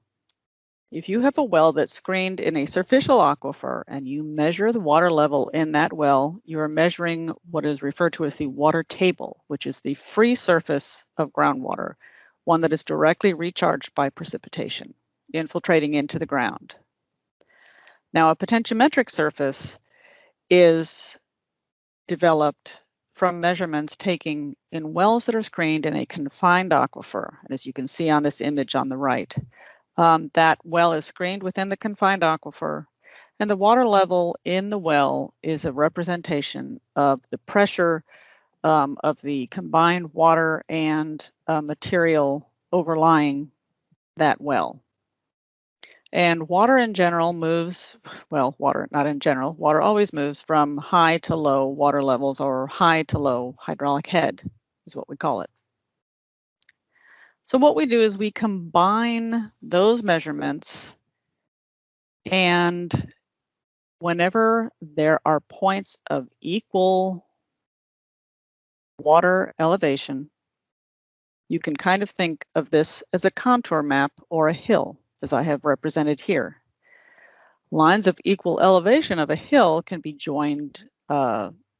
If you have a well that's screened in a superficial aquifer and you measure the water level in that well, you are measuring what is referred to as the water table, which is the free surface of groundwater, one that is directly recharged by precipitation, infiltrating into the ground. Now, a potentiometric surface is developed from measurements taken in wells that are screened in a confined aquifer. And as you can see on this image on the right, that well is screened within the confined aquifer, and the water level in the well is a representation of the pressure of the combined water and material overlying that well. And water in general moves, well, water, not in general, water always moves from high to low water levels, or high to low hydraulic head is what we call it. So what we do is we combine those measurements, and whenever there are points of equal water elevation, you can kind of think of this as a contour map or a hill, as I have represented here. Lines of equal elevation of a hill can be joined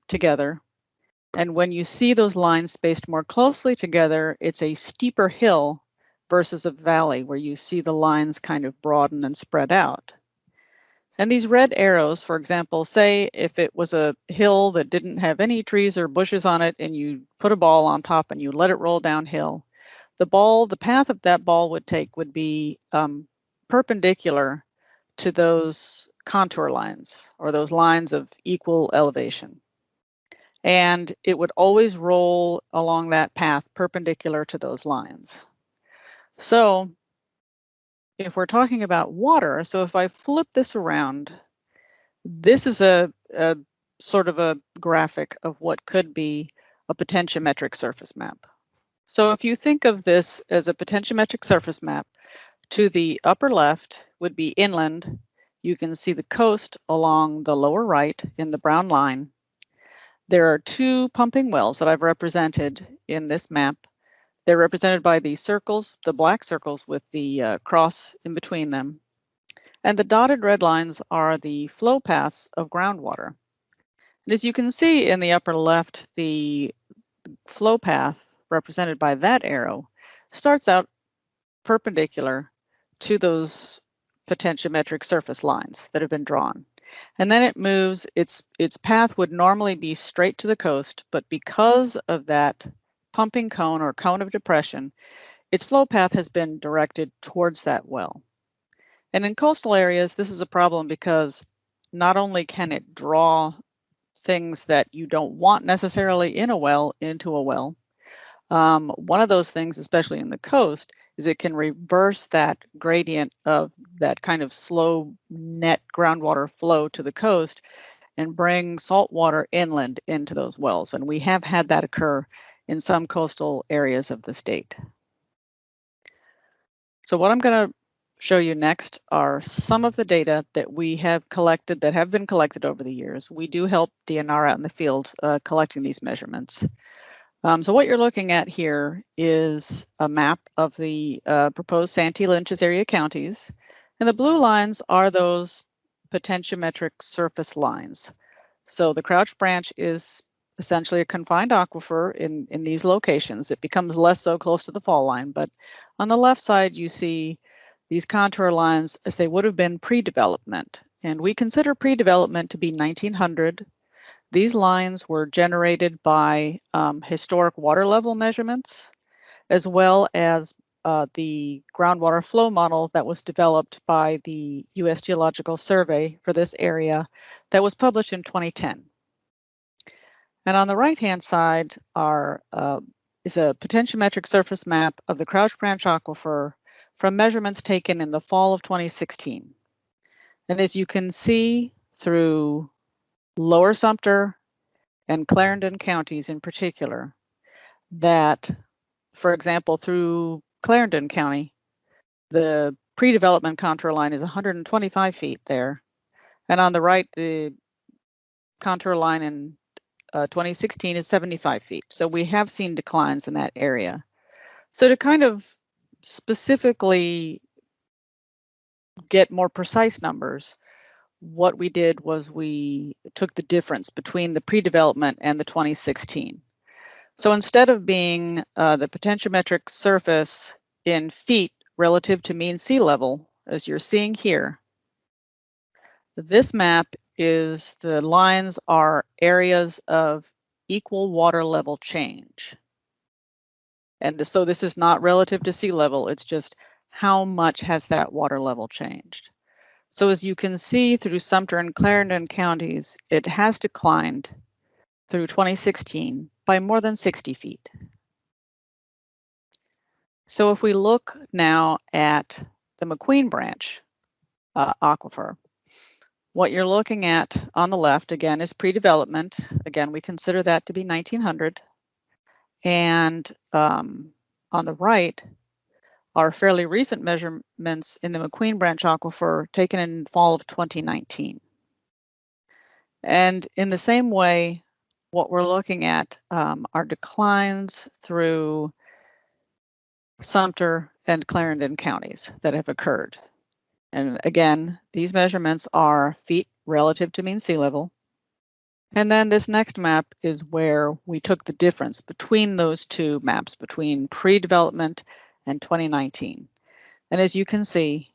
together. And when you see those lines spaced more closely together, it's a steeper hill versus a valley where you see the lines kind of broaden and spread out. And these red arrows, for example, say if it was a hill that didn't have any trees or bushes on it and you put a ball on top and you let it roll downhill, the path of that ball would take would be perpendicular to those contour lines, or those lines of equal elevation. And it would always roll along that path perpendicular to those lines. So if we're talking about water, so if I flip this around, this is a sort of a graphic of what could be a potentiometric surface map. So if you think of this as a potentiometric surface map, to the upper left would be inland. You can see the coast along the lower right in the brown line. There are two pumping wells that I've represented in this map. They're represented by the circles, the black circles with the cross in between them. And the dotted red lines are the flow paths of groundwater. And as you can see in the upper left, the flow path represented by that arrow starts out perpendicular to those potentiometric surface lines that have been drawn. And then it moves, its path would normally be straight to the coast, but because of that pumping cone or cone of depression, its flow path has been directed towards that well. And in coastal areas, this is a problem because not only can it draw things that you don't want necessarily in a well into a well, one of those things, especially in the coast, is it can reverse that gradient of that kind of slow net groundwater flow to the coast and bring salt water inland into those wells. And we have had that occur in some coastal areas of the state. So what I'm going to show you next are some of the data that we have collected, that have been collected over the years. We do help DNR out in the field collecting these measurements. So what you're looking at here is a map of the proposed Santee Lynches area counties, and the blue lines are those potentiometric surface lines. So the Crouch Branch is essentially a confined aquifer in these locations. It becomes less so close to the fall line, but on the left side you see these contour lines as they would have been pre-development, and we consider pre-development to be 1900. These lines were generated by historic water level measurements, as well as the groundwater flow model that was developed by the U.S. Geological Survey for this area that was published in 2010. And on the right-hand side is a potentiometric surface map of the Crouch Branch Aquifer from measurements taken in the fall of 2016. And as you can see through Lower Sumter and Clarendon counties in particular, that, for example, through Clarendon County, the pre-development contour line is 125 feet there. And on the right, the contour line in 2016 is 75 feet. So we have seen declines in that area. So to kind of specifically get more precise numbers, what we did was we took the difference between the pre-development and the 2016. So instead of being the potentiometric surface in feet relative to mean sea level, as you're seeing here, this map is the lines are areas of equal water level change. And so this is not relative to sea level, it's just how much has that water level changed. So as you can see through Sumter and Clarendon counties, it has declined through 2016 by more than 60 feet. So if we look now at the McQueen Branch aquifer, what you're looking at on the left, again, is pre-development. Again, we consider that to be 1900. And on the right are fairly recent measurements in the McQueen Branch aquifer taken in the fall of 2019. And in the same way, what we're looking at are declines through Sumter and Clarendon counties that have occurred. And again, these measurements are feet relative to mean sea level. And then this next map is where we took the difference between those two maps, between pre-development and 2019. And as you can see,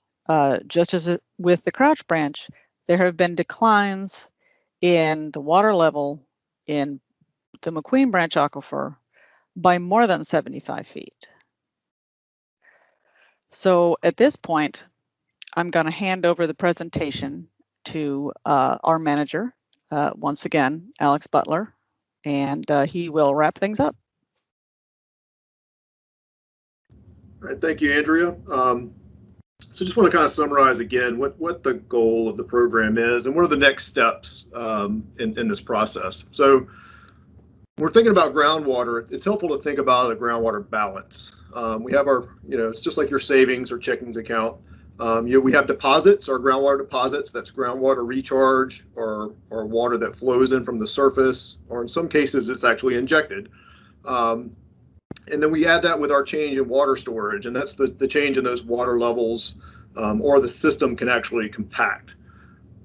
just as with the Crouch Branch, there have been declines in the water level in the McQueen Branch aquifer by more than 75 feet. So at this point, I'm going to hand over the presentation to our manager, once again, Alex Butler, and he will wrap things up. All right, thank you, Andrea. So just want to kind of summarize again what the goal of the program is and what are the next steps in this process. So when we're thinking about groundwater, it's helpful to think about a groundwater balance. We have our, it's just like your savings or checkings account. We have deposits, our groundwater deposits, that's groundwater recharge or water that flows in from the surface, or in some cases it's actually injected. And then we add that with our change in water storage, and that's the change in those water levels, or the system can actually compact.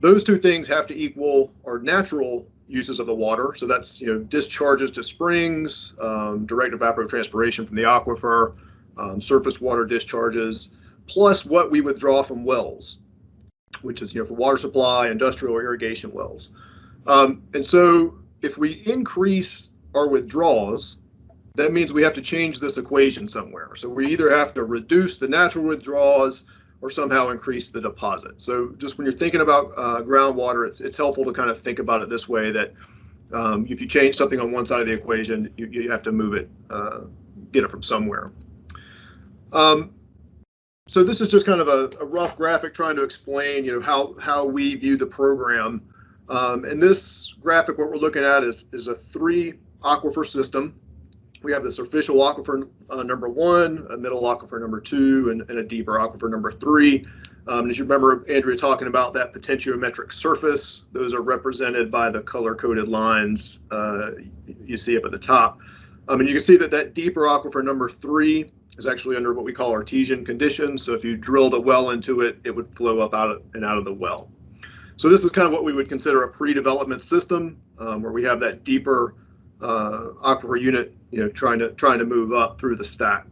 Those two things have to equal our natural uses of the water. So that's, discharges to springs, direct evapotranspiration from the aquifer, surface water discharges, plus what we withdraw from wells, which is, for water supply, industrial or irrigation wells. And so if we increase our withdrawals, that means we have to change this equation somewhere. So we either have to reduce the natural withdrawals or somehow increase the deposit. So just when you're thinking about groundwater, it's helpful to kind of think about it this way, that if you change something on one side of the equation, you have to move it, get it from somewhere. So this is just kind of a rough graphic trying to explain, how we view the program. And this graphic, what we're looking at is a 3 aquifer system. We have the superficial aquifer number 1, a middle aquifer number 2, and a deeper aquifer number 3. As you remember, Andrea talking about that potentiometric surface, those are represented by the color-coded lines you see up at the top. And you can see that deeper aquifer number 3 is actually under what we call artesian conditions. So if you drilled a well into it, it would flow up out of the well. So this is kind of what we would consider a pre-development system, where we have that deeper aquifer unit, trying to move up through the stack.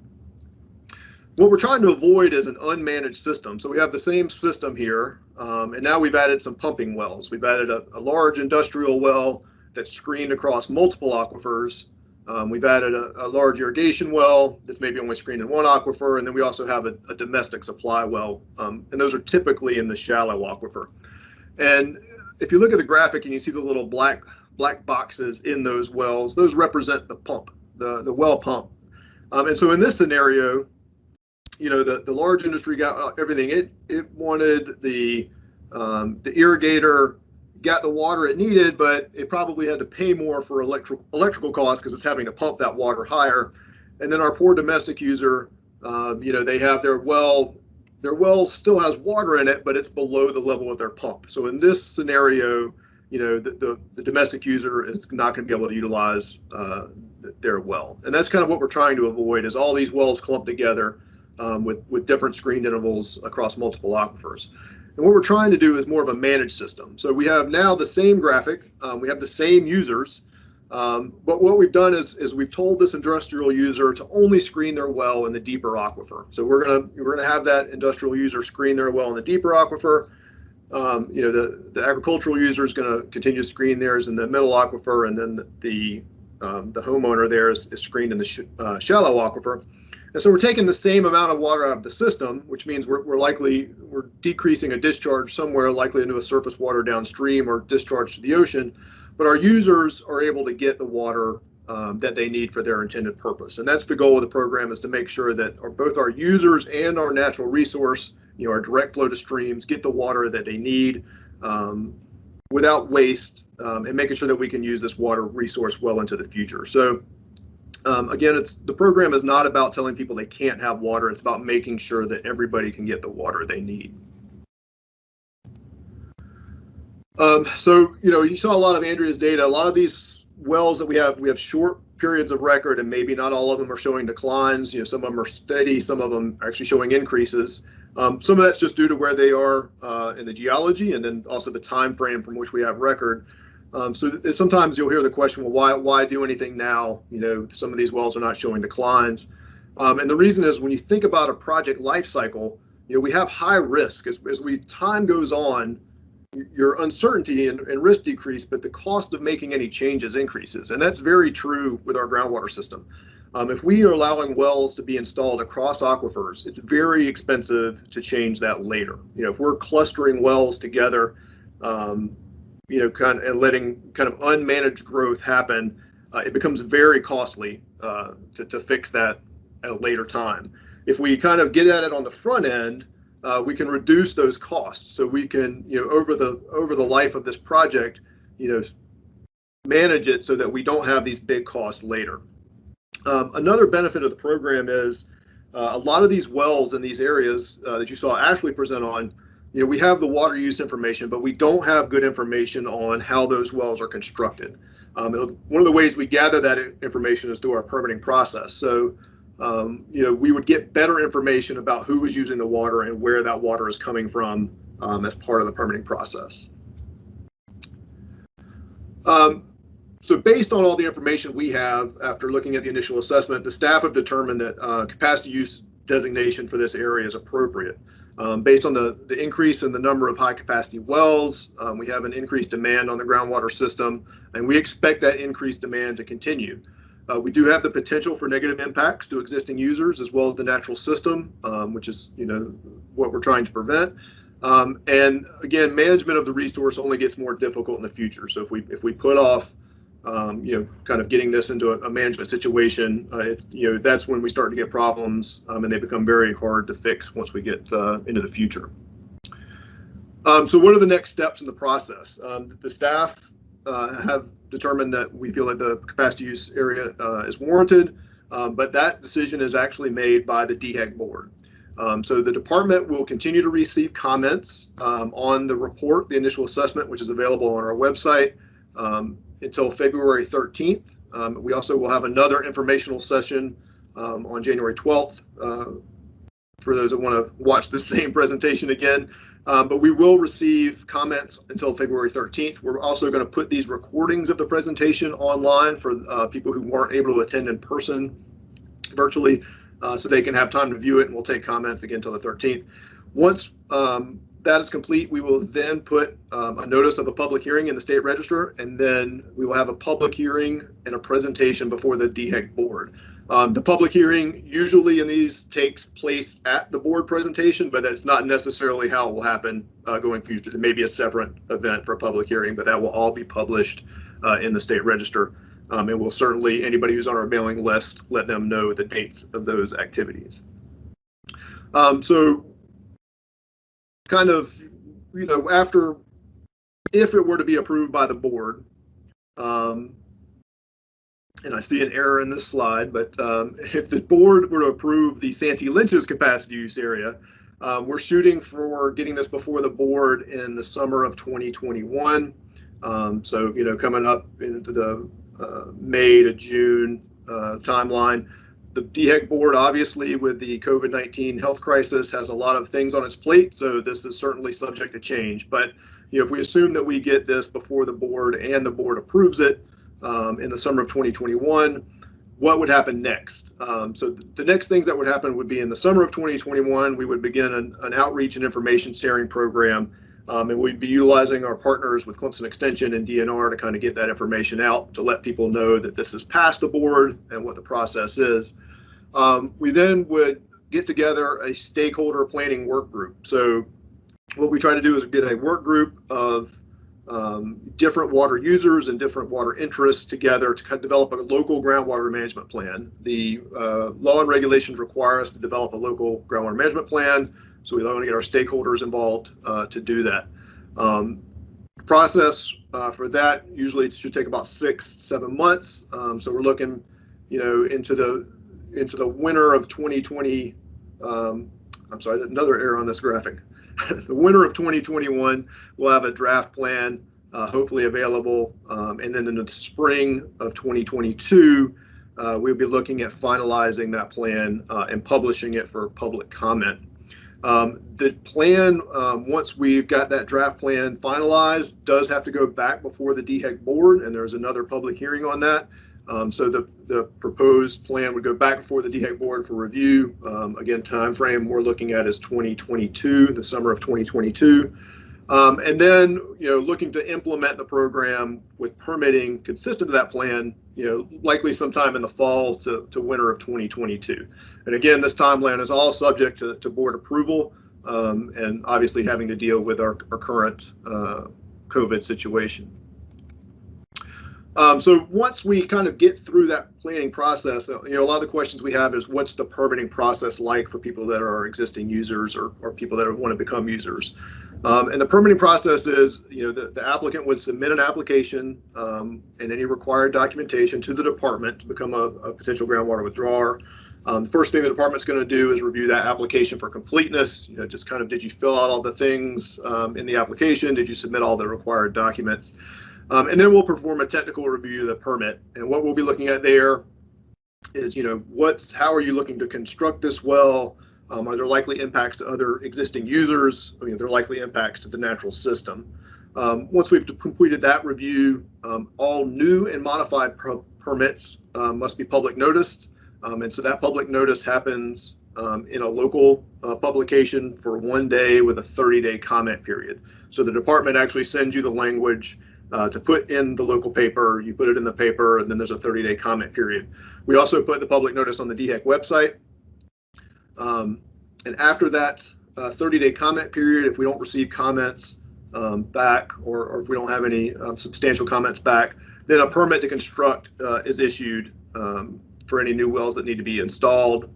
What we're trying to avoid is an unmanaged system. So we have the same system here, and now we've added some pumping wells. We've added a large industrial well that's screened across multiple aquifers. We've added a large irrigation well that's maybe only screened in one aquifer, and then we also have a domestic supply well, and those are typically in the shallow aquifer. And if you look at the graphic and you see the little black boxes in those wells, those represent the pump, the well pump. And so in this scenario, the large industry got everything it wanted. The irrigator got the water it needed, but it probably had to pay more for electrical costs because it's having to pump that water higher. And then our poor domestic user, they have their well still has water in it, but it's below the level of their pump. So in this scenario, the domestic user is not going to be able to utilize their well. And that's kind of what we're trying to avoid, is all these wells clumped together. with different screened intervals across multiple aquifers. And what we're trying to do is more of a managed system. So we have now the same graphic, we have the same users, but what we've done is we've told this industrial user to only screen their well in the deeper aquifer. So we're gonna have that industrial user screen their well in the deeper aquifer. The agricultural user is going to continue to screen theirs in the middle aquifer, and then the homeowner there is screened in the shallow aquifer. And so we're taking the same amount of water out of the system, which means we're decreasing a discharge somewhere, likely into a surface water downstream or discharge to the ocean. But our users are able to get the water that they need for their intended purpose. And that's the goal of the program, is to make sure that both our users and our natural resource, our direct flow to streams, get the water that they need without waste, and making sure that we can use this water resource well into the future. So again, the program is not about telling people they can't have water. It's about making sure that everybody can get the water they need. So you saw a lot of Andrea's data. A lot of these wells that we have short periods of record, and maybe not all of them are showing declines. Some of them are steady, some of them are actually showing increases. Some of that's just due to where they are in the geology, and then also the time frame from which we have record. So sometimes you'll hear the question, well, why do anything now? Some of these wells are not showing declines. And the reason is, when you think about a project life cycle, we have high risk. As time goes on, your uncertainty and risk decrease, but the cost of making any changes increases. And that's very true with our groundwater system. If we are allowing wells to be installed across aquifers, it's very expensive to change that later. If we're clustering wells together, and letting kind of unmanaged growth happen, it becomes very costly to fix that at a later time. If we kind of get at it on the front end, we can reduce those costs. So we can, over the life of this project, manage it so that we don't have these big costs later. Another benefit of the program is a lot of these wells in these areas that you saw Ashley present on, we have the water use information, but we don't have good information on how those wells are constructed. One of the ways we gather that information is through our permitting process. So, we would get better information about who is using the water and where that water is coming from as part of the permitting process. So based on all the information we have after looking at the initial assessment, the staff have determined that capacity use designation for this area is appropriate. Based on the increase in the number of high capacity wells, we have an increased demand on the groundwater system, and we expect that increased demand to continue. We do have the potential for negative impacts to existing users as well as the natural system, which is what we're trying to prevent. And again, management of the resource only gets more difficult in the future. So if we put off kind of getting this into a management situation, that's when we start to get problems, and they become very hard to fix once we get into the future. So what are the next steps in the process? The staff have determined that we feel like the capacity use area is warranted, but that decision is actually made by the DHEC board. So the department will continue to receive comments on the report, the initial assessment, which is available on our website, until February 13th. We also will have another informational session on January 12th for those that want to watch the same presentation again. But we will receive comments until February 13th. We're also going to put these recordings of the presentation online for people who weren't able to attend in person virtually, so they can have time to view it, and we'll take comments again until the 13th. Once that is complete, we will then put a notice of a public hearing in the state register, and then we will have a public hearing and a presentation before the DHEC board. The public hearing usually in these takes place at the board presentation, but that's not necessarily how it will happen going future. There may be a separate event for a public hearing, but that will all be published in the state register. And we'll certainly, anybody who's on our mailing list, let them know the dates of those activities. So kind of, after, if it were to be approved by the board, and I see an error in this slide, but if the board were to approve the Santee Lynches capacity use area, we're shooting for getting this before the board in the summer of 2021. So, coming up into the May to June timeline. The DHEC board, obviously, with the COVID-19 health crisis, has a lot of things on its plate, so this is certainly subject to change. But if we assume that we get this before the board and the board approves it in the summer of 2021, what would happen next? So the next things that would happen would be in the summer of 2021, we would begin an outreach and information sharing program, and we'd be utilizing our partners with Clemson Extension and DNR to kind of get that information out to let people know that this is past the board and what the process is. We then would get together a stakeholder planning work group. So what we try to do is get a work group of different water users and different water interests together to kind of develop a local groundwater management plan. The law and regulations require us to develop a local groundwater management plan, so we want to get our stakeholders involved to do that. The process for that usually it should take about 6 to 7 months. So we're looking, into the winter of 2020. I'm sorry, another error on this graphic. The winter of 2021, we'll have a draft plan hopefully available, and then in the spring of 2022, we'll be looking at finalizing that plan and publishing it for public comment. The plan, once we've got that draft plan finalized, does have to go back before the DHEC board, and there's another public hearing on that. So the proposed plan would go back before the DHEC board for review. Again, time frame we're looking at is 2022, the summer of 2022. And then, looking to implement the program with permitting consistent to that plan, likely sometime in the fall to winter of 2022. And again, this timeline is all subject to board approval, and obviously having to deal with our current COVID situation. So once we kind of get through that planning process, a lot of the questions we have is what's the permitting process like for people that are existing users or people that want to become users. And the permitting process is, the applicant would submit an application and any required documentation to the department to become a potential groundwater withdrawer. The first thing the department's going to do is review that application for completeness. Just kind of, did you fill out all the things in the application? Did you submit all the required documents? And then we'll perform a technical review of the permit. And what we'll be looking at there is, how are you looking to construct this well? Are there likely impacts to other existing users? Are there likely impacts to the natural system? Once we've completed that review, all new and modified permits must be public noticed. And so that public notice happens in a local publication for 1 day with a 30-day comment period. So the department actually sends you the language to put in the local paper. You put it in the paper, and then there's a 30-day comment period. We also put the public notice on the DHEC website. And after that 30-day comment period, if we don't receive comments back, or if we don't have any substantial comments back, then a permit to construct is issued for any new wells that need to be installed.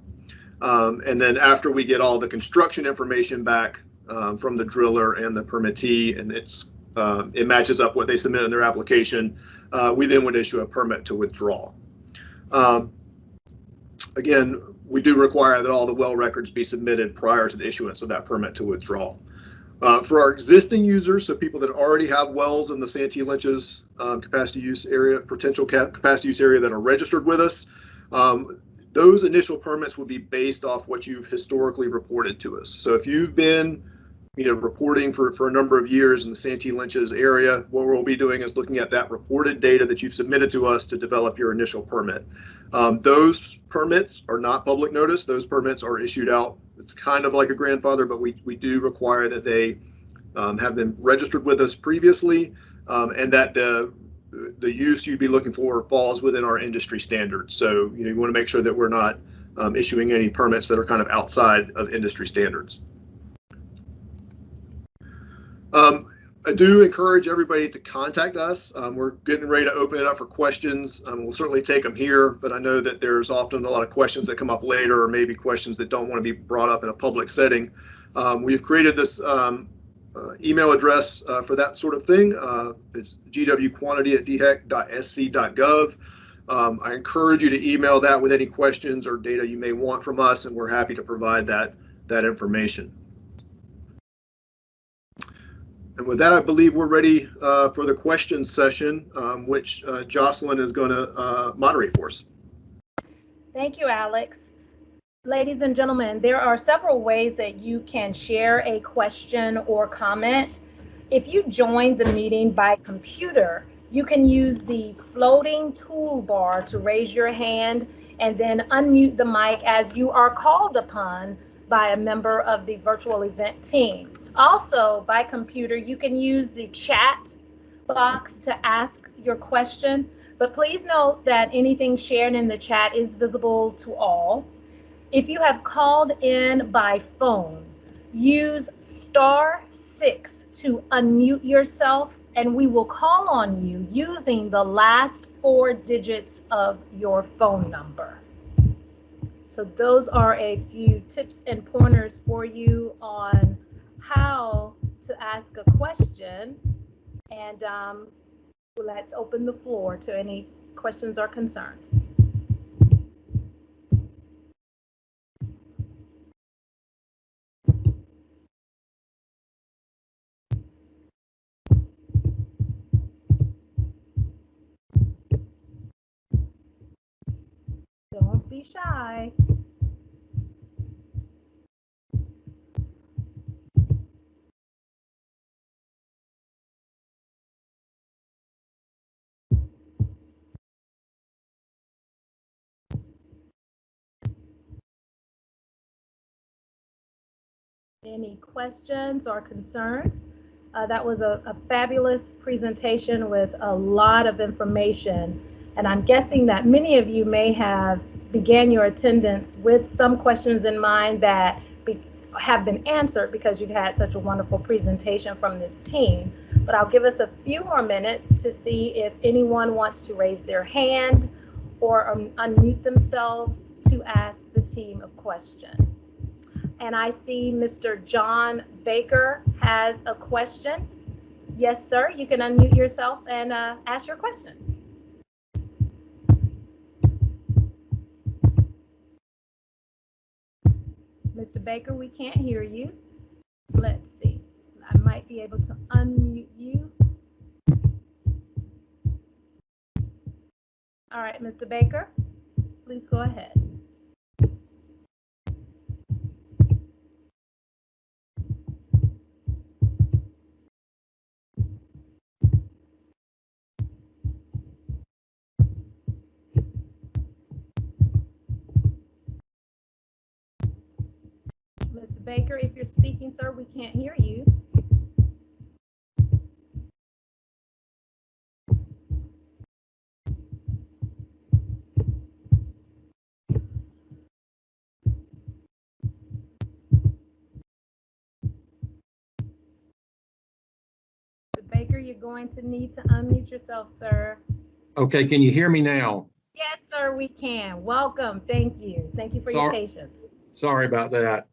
And then after we get all the construction information back from the driller and the permittee, and it matches up what they submit in their application, we then would issue a permit to withdraw. Again, we do require that all the well records be submitted prior to the issuance of that permit to withdraw. For our existing users, so people that already have wells in the Santee Lynches capacity use area, potential capacity use area that are registered with us, those initial permits will be based off what you've historically reported to us. So if you've been reporting for a number of years in the Santee Lynches area, what we'll be doing is looking at that reported data that you've submitted to us to develop your initial permit. Those permits are not public notice. Those permits are issued out. It's kind of like a grandfather, but we do require that they have been registered with us previously, and that the use you'd be looking for falls within our industry standards. So you want to make sure that we're not issuing any permits that are kind of outside of industry standards. I do encourage everybody to contact us. We're getting ready to open it up for questions. We'll certainly take them here, but I know that there's often a lot of questions that come up later, or maybe questions that don't want to be brought up in a public setting. We've created this email address for that sort of thing. It's gwquantity@dhec.sc.gov. I encourage you to email that with any questions or data you may want from us, and we're happy to provide that information. And with that, I believe we're ready for the question session, which Jocelyn is going to moderate for us. Thank you, Alex. Ladies and gentlemen, there are several ways that you can share a question or comment. If you joined the meeting by computer, you can use the floating toolbar to raise your hand and then unmute the mic as you are called upon by a member of the virtual event team. Also, by computer, you can use the chat box to ask your question, but please note that anything shared in the chat is visible to all. If you have called in by phone, use *6 to unmute yourself, and we will call on you using the last 4 digits of your phone number. So those are a few tips and pointers for you on how to ask a question. And let's open the floor to any questions or concerns. Don't be shy. Any questions or concerns? That was a fabulous presentation with a lot of information. And I'm guessing that many of you may have began your attendance with some questions in mind that have been answered because you've had such a wonderful presentation from this team. But I'll give us a few more minutes to see if anyone wants to raise their hand or unmute themselves to ask the team a question. And I see Mr. John Baker has a question. Yes, sir, you can unmute yourself and ask your question. Mr. Baker, we can't hear you. Let's see. I might be able to unmute you. All right, Mr. Baker, please go ahead. Mr. Baker, if you're speaking, sir, we can't hear you. Mr. Baker, you're going to need to unmute yourself, sir. Okay, can you hear me now? Yes, sir, we can. Welcome. Thank you. Thank you for your patience. Sorry about that.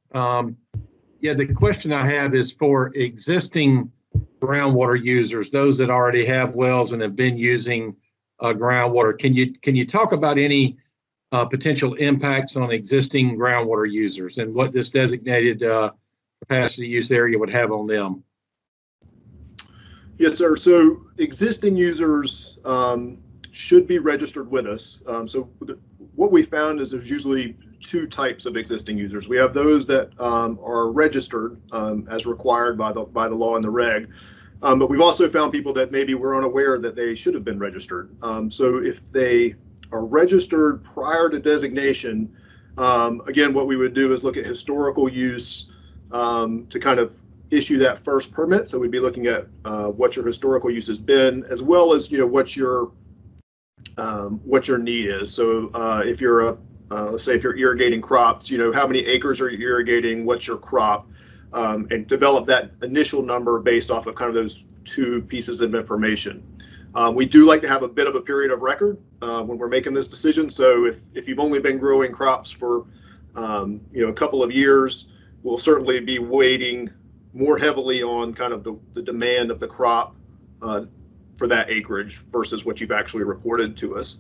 Yeah, the question I have is for existing groundwater users, those that already have wells and have been using groundwater. Can you talk about any potential impacts on existing groundwater users and what this designated capacity use area would have on them? Yes, sir. So existing users should be registered with us. What we found is there's usually 2 types of existing users. We have those that are registered as required by the law and the reg, but we've also found people that maybe were unaware that they should have been registered. So if they are registered prior to designation, again, what we would do is look at historical use to kind of issue that first permit. So we'd be looking at what your historical use has been, as well as what your need is. So if you're let's say if you're irrigating crops, how many acres are you irrigating, what's your crop, and develop that initial number based off of kind of those 2 pieces of information. We do like to have a bit of a period of record when we're making this decision. So if you've only been growing crops for a couple of years, we'll certainly be weighting more heavily on kind of the demand of the crop for that acreage versus what you've actually reported to us.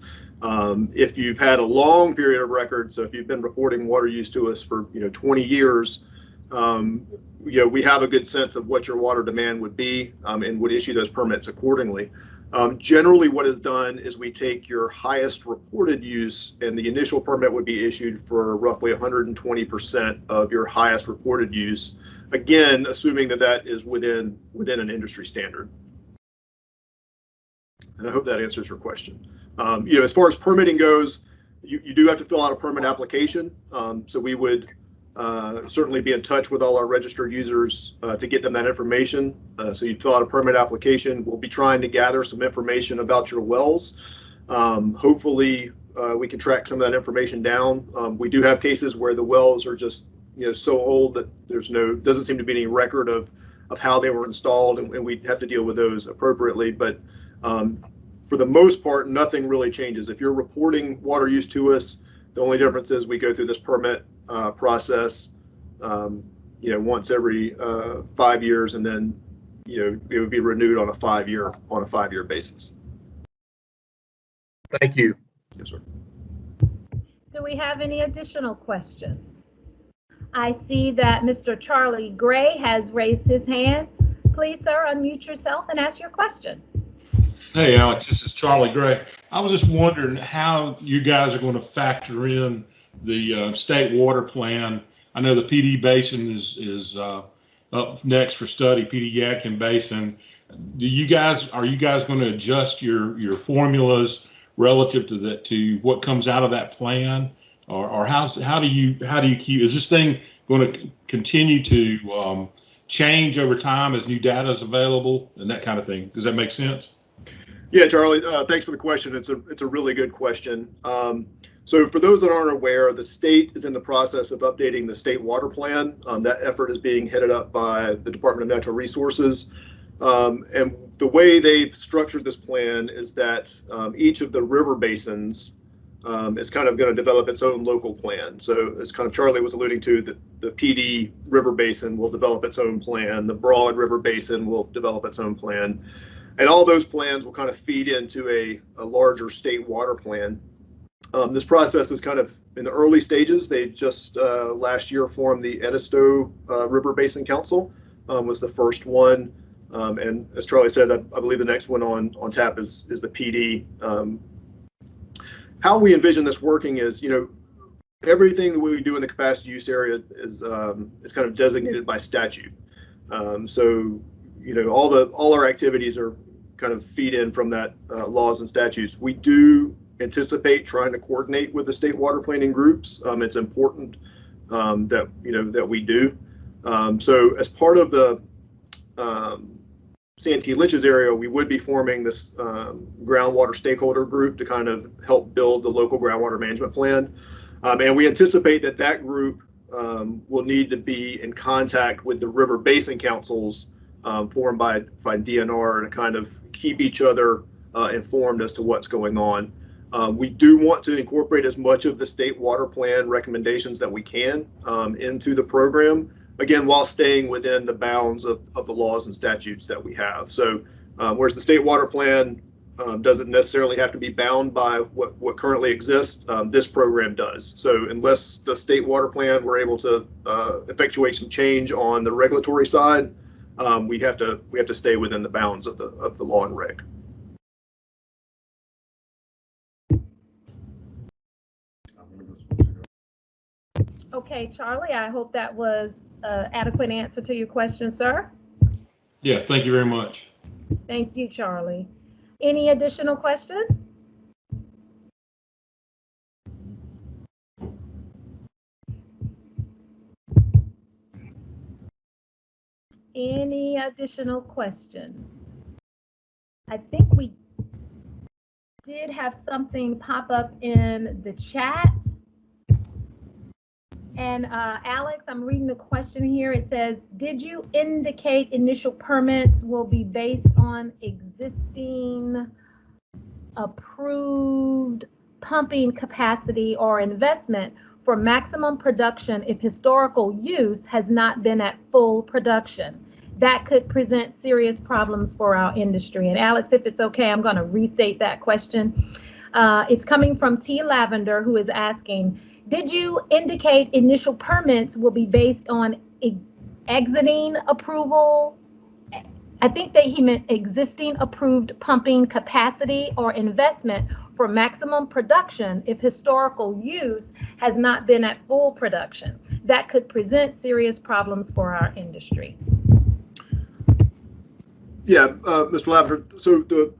If you've had a long period of record, so if you've been reporting water use to us for 20 years, we have a good sense of what your water demand would be and would issue those permits accordingly. Generally, what is done is we take your highest reported use, and the initial permit would be issued for roughly 120% of your highest reported use. Again, assuming that that is within an industry standard. And I hope that answers your question. As far as permitting goes, you do have to fill out a permit application. So we would certainly be in touch with all our registered users to get them that information. So you fill out a permit application. We'll be trying to gather some information about your wells. Hopefully, we can track some of that information down. We do have cases where the wells are just so old that doesn't seem to be any record of how they were installed, and we have to deal with those appropriately. But for the most part, nothing really changes. If you're reporting water use to us, the only difference is we go through this permit process, once every 5 years, and then it would be renewed on a 5-year basis. Thank you. Yes, sir. Do we have any additional questions? I see that Mr. Charlie Gray has raised his hand. Please, sir, unmute yourself and ask your question. Hey, Alex, this is Charlie Gray. I was just wondering how you guys are going to factor in the state water plan. I know the PD Basin is up next for study, PD Yadkin Basin. Are you guys going to adjust your formulas relative to what comes out of that plan, or how do you keep? Is this thing going to continue to change over time as new data is available and that kind of thing? Does that make sense? Yeah, Charlie, thanks for the question. It's a really good question. So for those that aren't aware, the state is in the process of updating the state water plan. That effort is being headed up by the Department of Natural Resources. And the way they've structured this plan is that each of the river basins is kind of going to develop its own local plan. So as kind of Charlie was alluding to, the PD River Basin will develop its own plan. The Broad River Basin will develop its own plan. And all those plans will kind of feed into a larger state water plan. This process is kind of in the early stages. They just last year formed the Edisto River Basin Council, was the first one. And as Charlie said, I believe the next one on tap is the PD. How we envision this working is, everything that we do in the capacity use area is kind of designated by statute. So all our activities are kind of feed in from that laws and statutes. We do anticipate trying to coordinate with the state water planning groups. It's important that we do. So as part of the Santee Lynches area, we would be forming this groundwater stakeholder group to kind of help build the local groundwater management plan. And we anticipate that group will need to be in contact with the river basin councils formed by DNR to kind of keep each other informed as to what's going on. We do want to incorporate as much of the state water plan recommendations that we can into the program, again, while staying within the bounds of the laws and statutes that we have. So whereas the state water plan doesn't necessarily have to be bound by what currently exists, this program does. So unless the state water plan we're able to effectuate some change on the regulatory side, we have to stay within the bounds of the law and reg. Okay, Charlie, I hope that was an adequate answer to your question, sir. Yeah, thank you very much. Thank you, Charlie. Any additional questions? Any additional questions? I think we did have something pop up in the chat. And Alex, I'm reading the question here. It says, did you indicate initial permits will be based on existing approved pumping capacity or investment for maximum production if historical use has not been at full production? That could present serious problems for our industry. And Alex, if it's okay, I'm going to restate that question. It's coming from T. Lavender, who is asking, did you indicate initial permits will be based on exiting approval I think that he meant existing approved pumping capacity or investment for maximum production if historical use has not been at full production. That could present serious problems for our industry. Yeah, Mr. Lavender, so the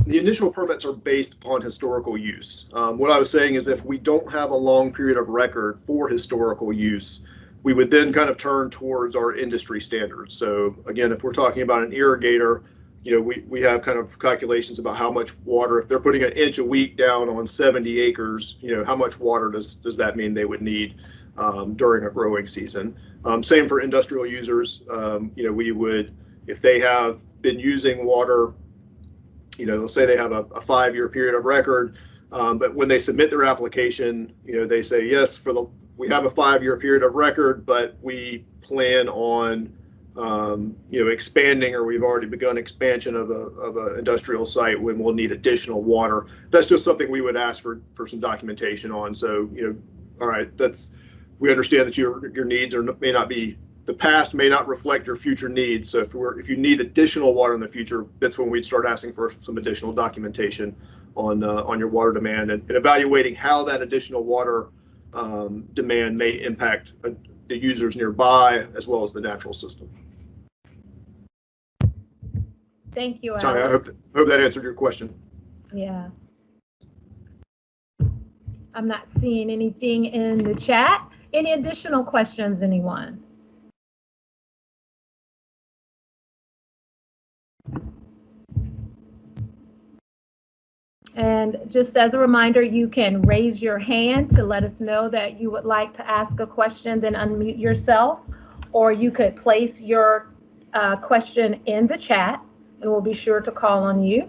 initial permits are based upon historical use. What I was saying is if we don't have a long period of record for historical use, we would then kind of turn towards our industry standards. So again, if we're talking about an irrigator, we have kind of calculations about how much water, if they're putting an inch a week down on 70 acres, how much water does that mean they would need during a growing season? Same for industrial users. We would, if they have been using water, let's say they have a 5-year period of record, but when they submit their application, they say, yes, we have a 5-year period of record, but we plan on, expanding, or we've already begun expansion of an industrial site when we'll need additional water. That's just something we would ask for some documentation on. So, all right, we understand that your needs may not be, the past may not reflect your future needs. So if you need additional water in the future, that's when we'd start asking for some additional documentation on your water demand and evaluating how that additional water demand may impact the users nearby as well as the natural system. Thank you, Alex. Tommy, I hope that answered your question. Yeah. I'm not seeing anything in the chat. Any additional questions, anyone? And just as a reminder, you can raise your hand to let us know that you would like to ask a question, then unmute yourself, or you could place your question in the chat and we'll be sure to call on you.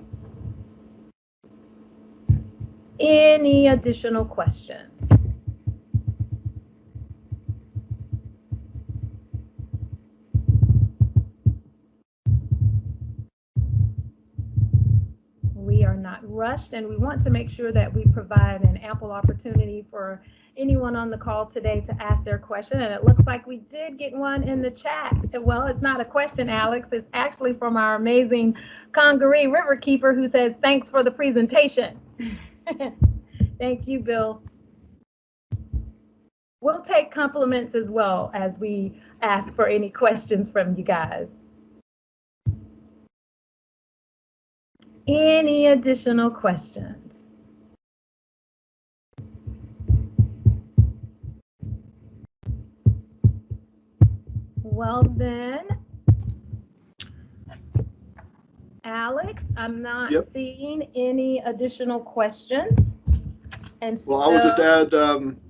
Any additional questions? We are not rushed, and we want to make sure that we provide an ample opportunity for anyone on the call today to ask their question. And it looks like we did get one in the chat. Well, it's not a question, Alex. It's actually from our amazing Congaree Riverkeeper, who says, thanks for the presentation. Thank you, Bill. We'll take compliments as well as we ask for any questions from you guys. Any additional questions? Well then, Alex, I'm not seeing any additional questions. And well, I will just add,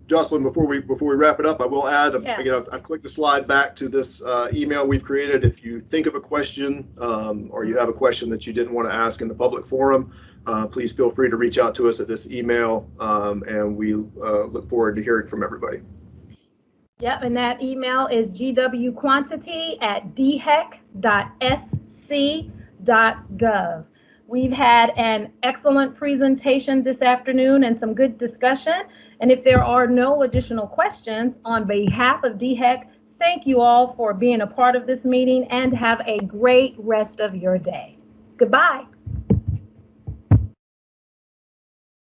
Jocelyn, before we wrap it up, I will add, I've clicked the slide back to this email we've created. If you think of a question or you have a question that you didn't want to ask in the public forum, please feel free to reach out to us at this email, and we look forward to hearing from everybody. Yep, and that email is gwquantity@dhec.sc.gov. We've had an excellent presentation this afternoon and some good discussion. And if there are no additional questions, on behalf of DHEC, thank you all for being a part of this meeting and have a great rest of your day. Goodbye.